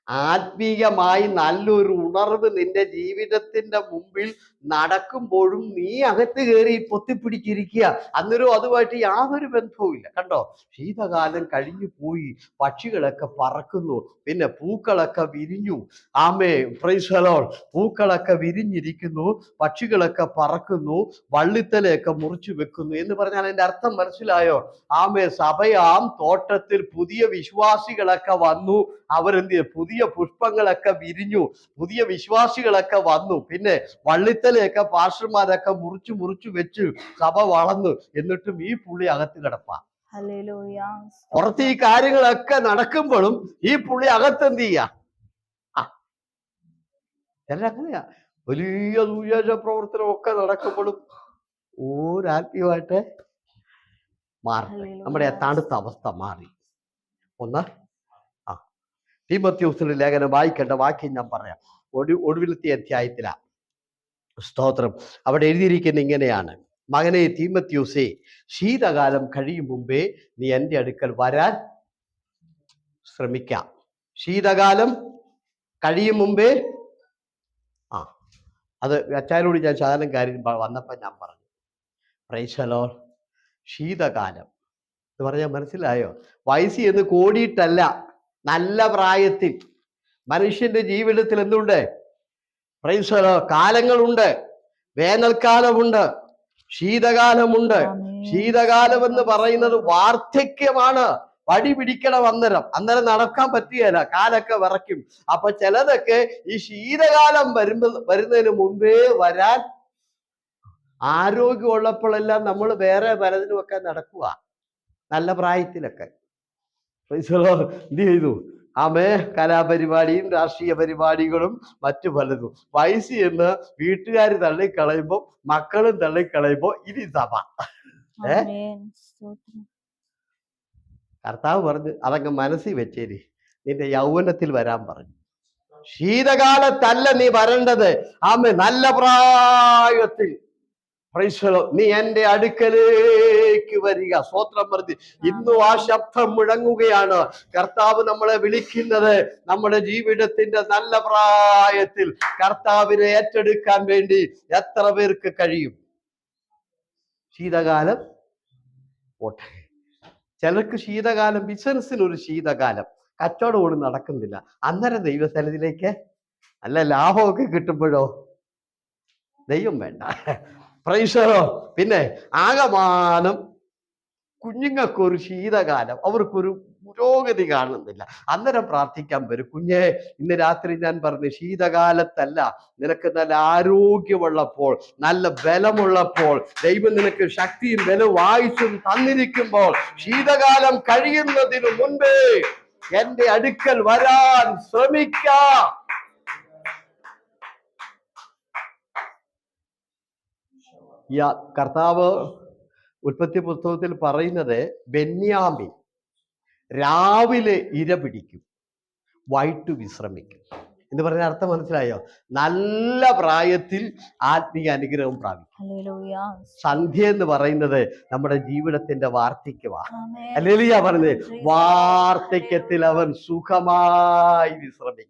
ആത്മീയമായി നല്ലൊരു ഉണർവ് നിന്റെ ജീവിതത്തിന്റെ മുമ്പിൽ നടക്കുമ്പോഴും നീ അകത്ത് കയറി പൊത്തിപ്പിടിച്ചിരിക്കുക. അന്നേരം അതുമായിട്ട് യാതൊരു ബന്ധവുമില്ല. കണ്ടോ, ശീതകാലം കഴിഞ്ഞു പോയി, പക്ഷികളൊക്കെ പറക്കുന്നു, പിന്നെ പൂക്കളൊക്കെ വിരിഞ്ഞു. ആമേ, പ്രൈസ് ദി ലോർഡ്. പൂക്കളൊക്കെ വിരിഞ്ഞിരിക്കുന്നു, പക്ഷികളൊക്കെ പറക്കുന്നു, വള്ളിത്തലയൊക്കെ മുറിച്ചു വെക്കുന്നു എന്ന് പറഞ്ഞാൽ അതിന്റെ അർത്ഥം മനസ്സിലായോ? ആമേ, സഭയാം തോട്ടത്തിൽ പുതിയ വിശ്വാസികളൊക്കെ വന്നു. അവരെന്ത് ചെയ്തു? പുതിയ പുഷ്പങ്ങളൊക്കെ വിരിഞ്ഞു, പുതിയ വിശ്വാസികളൊക്കെ വന്നു. പിന്നെ വള്ളിത്തലയൊക്കെ പാസ്റ്റർമാരൊക്കെ മുറിച്ചു വെച്ചു, സഭ വളർന്നു. എന്നിട്ടും ഈ പുള്ളി അകത്ത് കിടപ്പാ. പുറത്ത് ഈ കാര്യങ്ങളൊക്കെ നടക്കുമ്പോഴും ഈ പുള്ളി അകത്ത് എന്ത് ചെയ്യാ? അങ്ങനെയാ. വലിയ സുവിശേഷ പ്രവർത്തനം ഒക്കെ നടക്കുമ്പോഴും ഒരാത്മീയമായിട്ട് മാറി. നമ്മുടെ തണുത്ത അവസ്ഥ മാറി. ഒന്ന് തീമോഥെയോസിന്റെ ലേഖനം വായിക്കേണ്ട വാക്യം ഞാൻ പറയാം. ഒടുവിലത്തെ അധ്യായത്തിലാ. സ്തോത്രം. അവിടെ എഴുതിയിരിക്കുന്ന ഇങ്ങനെയാണ്: മകനെ തീമോഥെയോസേ, ശീതകാലം കഴിയും മുമ്പേ നീ എൻ്റെ അടുക്കൽ വരാൻ ശ്രമിക്കാം. ശീതകാലം കഴിയും മുമ്പേ. അത് അച്ചായനോട് ഞാൻ ശകലം കാര്യം വന്നപ്പോൾ ഞാൻ പറഞ്ഞു. Praise the Lord. ശീതകാലം എന്ന് പറഞ്ഞാൽ മനസ്സിലായോ? വയസ്സ് എന്ന് കൂടിയിട്ടല്ല, നല്ല പ്രായത്തിൽ. മനുഷ്യന്റെ ജീവിതത്തിൽ എന്തുണ്ട്? Praise the lord. കാലങ്ങളുണ്ട്. വേനൽക്കാലമുണ്ട്, ശീതകാലമുണ്ട്. ശീതകാലം എന്ന് പറയുന്നത് വാർദ്ധക്യമാണ്. വടി പിടിക്കണം. അന്നേരം നടക്കാൻ പറ്റുകയില്ല, കാലൊക്കെ വിറയ്ക്കും. അപ്പൊ ചിലതൊക്കെ ഈ ശീതകാലം വരുന്നതിന് മുമ്പേ വരാൻ, ആരോഗ്യമുള്ളപ്പോഴെല്ലാം നമ്മൾ വേറെ പലതിനുമൊക്കെ നടക്കുക, നല്ല പ്രായത്തിലൊക്കെ. എന്ത് ചെയ്തു? കലാപരിപാടിയും രാഷ്ട്രീയ പരിപാടികളും മറ്റു പലതും. വയസ്സ് എന്ന് വീട്ടുകാർ തള്ളിക്കളയുമ്പോ, മക്കളും തള്ളിക്കളയുമ്പോ ഇനി സഭ. കർത്താവ് പറഞ്ഞു, അതങ്ങ് മനസ്സിൽ വെച്ചേരി, നിന്റെ യൗവനത്തിൽ വരാൻ പറഞ്ഞു. ശീതകാലത്തല്ല നീ വരേണ്ടത്, നല്ല പ്രായത്തിൽ. നീ എൻ്റെ അടുക്കലേക്ക് വരിക. സ്തോത്രം പറഞ്ഞു. ഇന്നും ആ ശബ്ദം മുഴങ്ങുകയാണ്. കർത്താവ് നമ്മളെ വിളിക്കുന്നത് നമ്മുടെ ജീവിതത്തിന്റെ നല്ല പ്രായത്തിൽ കർത്താവിനെ ഏറ്റെടുക്കാൻ വേണ്ടി എത്ര പേർക്ക് കഴിയും? ശീതകാലം പോട്ടെ. ചിലർക്ക് ശീതകാലം, ബിസിനസ്സിനൊരു ശീതകാലം, കച്ചവടം കൂടി നടക്കുന്നില്ല. അന്നേരം ദൈവസ്ഥലത്തിലേക്ക് നല്ല ലാഭമൊക്കെ കിട്ടുമ്പോഴോ ദൈവം വേണ്ട. പ്രൈസറോ. പിന്നെ ആകമാനം കുഞ്ഞുങ്ങൾക്കൊരു ശീതകാലം, അവർക്കൊരു പുരോഗതി കാണുന്നില്ല. അന്നേരം പ്രാർത്ഥിക്കാൻ വരും. കുഞ്ഞെ, ഇന്ന് രാത്രി ഞാൻ പറഞ്ഞു, ശീതകാലത്തല്ല, നിനക്ക് നല്ല ആരോഗ്യമുള്ളപ്പോൾ, നല്ല ബലമുള്ളപ്പോൾ, ദൈവം നിനക്ക് ശക്തിയും ബലവും ആയുസ്സും തന്നിരിക്കുമ്പോൾ, ശീതകാലം കഴിയുന്നതിനു മുൻപേ എൻ്റെ അടുക്കൽ വരാൻ ശ്രമിക്കാം. കർത്താവ് ഉൽപ്പത്തി പുസ്തകത്തിൽ പറയുന്നത്, ബെന്യാമിൻ രാവിലെ ഇര പിടിക്കും, വൈകിട്ട് വിശ്രമിക്കും എന്ന് പറഞ്ഞ അർത്ഥം മനസ്സിലായോ? നല്ല പ്രായത്തിൽ ആത്മീയ അനുഗ്രഹം പ്രാപിക്കും. സന്ധ്യ എന്ന് പറയുന്നത് നമ്മുടെ ജീവിതത്തിന്റെ വാർദ്ധക്യമാണ്. ഹല്ലേലൂയ പറഞ്ഞത്. വാർദ്ധക്യത്തിൽ അവൻ സുഖമായി വിശ്രമിക്കും.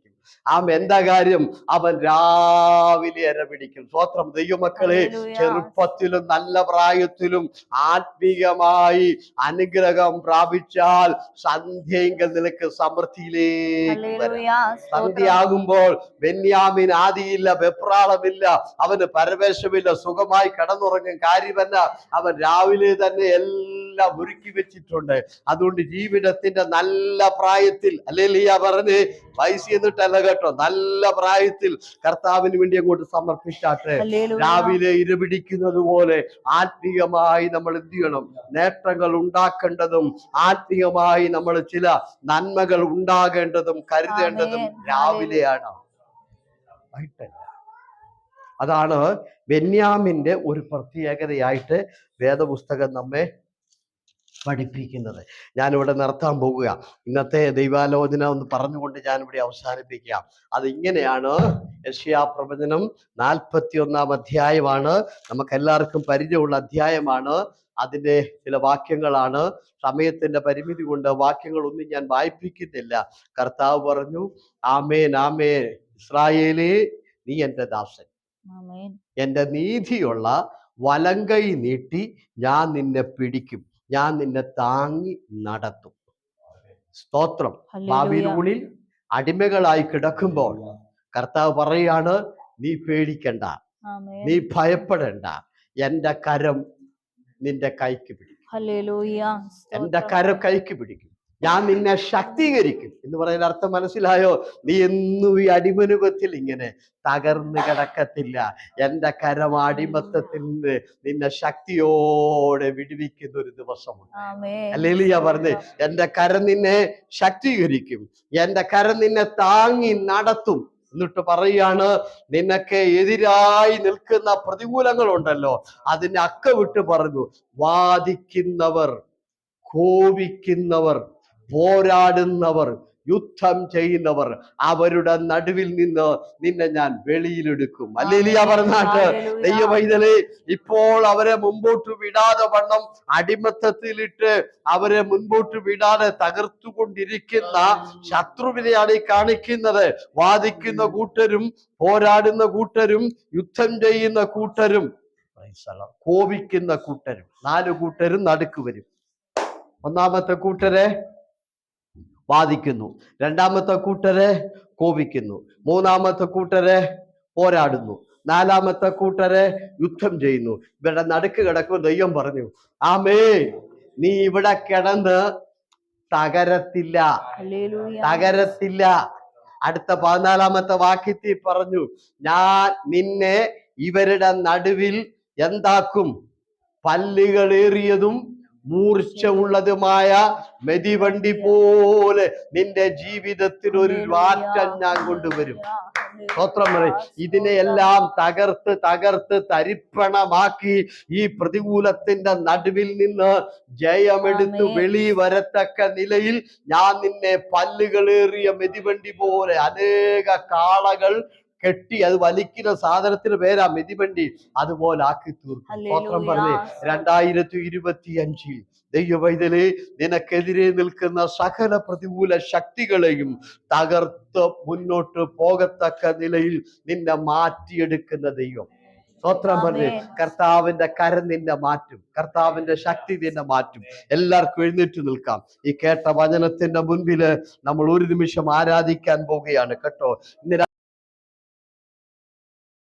എന്താ കാര്യം? അവൻ രാവിലെ ഇര പിടിക്കും. സ്തോത്രം. ദൈവമക്കളെ, ചെറുപ്പത്തിലും നല്ല പ്രായത്തിലും ആത്മീയമായി അനുഗ്രഹം പ്രാപിച്ചാൽ സന്ധ്യയെങ്കിൽ നിനക്ക് സമൃദ്ധിയിലേക്ക് വരാം. സന്ധ്യയാകുമ്പോൾ ബെന്യാമിൻ ആദിയില്ല, വെപ്രാളമില്ല, അവന് പരവേശമില്ല, സുഖമായി കടന്നുറങ്ങും. കാര്യമല്ല, അവൻ രാവിലെ തന്നെ എല്ലാം ഒരുക്കി വെച്ചിട്ടുണ്ട്. അതുകൊണ്ട് ജീവിതത്തിന്റെ നല്ല പ്രായത്തിൽ, ഹല്ലേലൂയ പറഞ്ഞ്, വയസ്സ് എന്നിട്ടല്ല കേട്ടോ, നല്ല പ്രായത്തിൽ കർത്താവിന് വേണ്ടി അങ്ങോട്ട് സമർപ്പിച്ചാട്ടെ. രാവിലെ ഇരപിടിക്കുന്നത് പോലെ ആത്മീയമായി നമ്മൾ എന്ത് ചെയ്യണം? നേട്ടങ്ങൾ ഉണ്ടാക്കേണ്ടതും ആത്മീയമായി നമ്മൾ ചില നന്മകൾ ഉണ്ടാകേണ്ടതും കരുതേണ്ടതും രാവിലെയാണ്, വൈകിട്ടല്ല. അതാണ് ബെന്യാമിന്റെ ഒരു പ്രത്യേകതയായിട്ട് വേദപുസ്തകം നമ്മെ പഠിപ്പിക്കുന്നത്. ഞാനിവിടെ നിർത്താൻ പോകുക. ഇന്നത്തെ ദൈവാലോചന ഒന്ന് പറഞ്ഞുകൊണ്ട് ഞാനിവിടെ അവസാനിപ്പിക്കാം. അതിങ്ങനെയാണ്. യെശയ്യാ പ്രവചനം 41 അധ്യായമാണ്. നമുക്കെല്ലാവർക്കും പരിചയമുള്ള അധ്യായമാണ്. അതിൻ്റെ ചില വാക്യങ്ങളാണ്. സമയത്തിന്റെ പരിമിതി കൊണ്ട് വാക്യങ്ങളൊന്നും ഞാൻ വായിപ്പിക്കുന്നില്ല. കർത്താവ് പറഞ്ഞു, ആമേൻ ആമേൻ, ഇസ്രായേലേ, നീ എൻ്റെ ദാസൻ, എൻ്റെ നീതിയുള്ള വലങ്കൈ നീട്ടി ഞാൻ നിന്നെ പിടിക്കും, ഞാൻ നിന്നെ താങ്ങി നടത്തും. സ്തോത്രം. ബാബിലോണിൽ അടിമകളായി കിടക്കുമ്പോൾ കർത്താവ് പറയാണ്, നീ പേടിക്കണ്ട, നീ ഭയപ്പെടണ്ട, എൻ്റെ കരം നിന്റെ കൈക്ക് പിടിക്കും. എൻ്റെ കരം കൈക്ക് പിടിക്കും, ഞാൻ നിന്നെ ശക്തീകരിക്കും എന്ന് പറയുന്ന അർത്ഥം മനസ്സിലായോ? നീ എന്നും ഈ അടിമനുഖത്തിൽ ഇങ്ങനെ തകർന്നു കിടക്കത്തില്ല. എൻ്റെ കരം അടിമത്തത്തിൽ നിന്ന് നിന്നെ ശക്തിയോടെ വിടുവിക്കുന്ന ഒരു ദിവസമുണ്ട്. ഹല്ലേലൂയ പറഞ്ഞേ. എൻ്റെ കരം നിന്നെ ശക്തീകരിക്കും, എൻ്റെ കരം നിന്നെ താങ്ങി നടത്തും. എന്നിട്ട് പറയാണ്, നിനക്ക് എതിരായി നിൽക്കുന്ന പ്രതികൂലങ്ങളുണ്ടല്ലോ, അതിനെ അക്ക വിട്ട് പറഞ്ഞു, വാദിക്കുന്നവർ, കോപിക്കുന്നവർ, പോരാടുന്നവർ യുദ്ധം ചെയ്യുന്നവർ, അവരുടെ നടുവിൽ നിന്ന് നിന്നെ ഞാൻ വെളിയിലെടുക്കും. ഹല്ലേലൂയ പറഞ്ഞാട്ട് ദൈവവൈതലേ, ഇപ്പോൾ അവരെ മുമ്പോട്ട് വിടാതെ വണ്ണം അടിമത്തത്തിലിട്ട് അവരെ മുൻപോട്ട് വിടാതെ തകർത്തുകൊണ്ടിരിക്കുന്ന ശത്രുവിനെയാണ് ഈ കാണിക്കുന്നത്. വാദിക്കുന്ന കൂട്ടരും പോരാടുന്ന കൂട്ടരും യുദ്ധം ചെയ്യുന്ന കൂട്ടരും കോപിക്കുന്ന കൂട്ടരും, 4 കൂട്ടരും നടുക്ക് വരും. ഒന്നാമത്തെ കൂട്ടരെ വാദിക്കുന്നു, രണ്ടാമത്തെ കൂട്ടരെ കോപിക്കുന്നു, മൂന്നാമത്തെ കൂട്ടരെ പോരാടുന്നു, 4-മത്തെ കൂട്ടരെ യുദ്ധം ചെയ്യുന്നു. ഇവരുടെ നടുക്ക് കിടക്കുമ്പോൾ ദൈവം പറഞ്ഞു, ആമേ നീ ഇവിടെ കിടന്ന് തകരത്തില്ല, തകരത്തില്ല. അടുത്ത 14-മത്തെ വാക്യത്തിൽ പറഞ്ഞു, ഞാൻ നിന്നെ ഇവരുടെ നടുവിൽ എന്താക്കും? പല്ലുകളേറിയതും മൂർച്ച ഉള്ളതുമായ മെതിവണ്ടി പോലെ നിന്റെ ജീവിതത്തിൽ ഒരു മാറ്റം ഞാൻ കൊണ്ടുവരും. സ്തോത്രം പറയും. ഇതിനെയെല്ലാം തകർത്ത് തകർത്ത് തരിപ്പണമാക്കി ഈ പ്രതികൂലത്തിന്റെ നടുവിൽ നിന്ന് ജയമെടുത്ത് വെളി വരത്തക്ക നിലയിൽ ഞാൻ നിന്നെ പല്ലുകളേറിയ മെതിവണ്ടി പോലെ, അനേക കാളകൾ കെട്ടി അത് വലിക്കുന്ന സാധനത്തിന് പേരാ മെതിവണ്ടി, അതുപോലെ ആക്കി തീർക്കും. സ്തോത്രം പറഞ്ഞേ. 2025 ദൈവവൈതലേ, നിനക്കെതിരെ നിൽക്കുന്ന സകല പ്രതികൂല ശക്തികളെയും തകർത്ത് മുന്നോട്ട് പോകത്തക്ക നിലയിൽ നിന്നെ മാറ്റിയെടുക്കുന്ന ദൈവം. സ്തോത്രം പറഞ്ഞേ. കർത്താവിന്റെ കരം നിന്നെ മാറ്റും, കർത്താവിന്റെ ശക്തി നിന്നെ മാറ്റും. എല്ലാവർക്കും എഴുന്നേറ്റ് നിൽക്കാം. ഈ കേട്ട വചനത്തിന്റെ മുൻപില് നമ്മൾ ഒരു നിമിഷം ആരാധിക്കാൻ പോവുകയാണ് കേട്ടോ. ഇന്ന്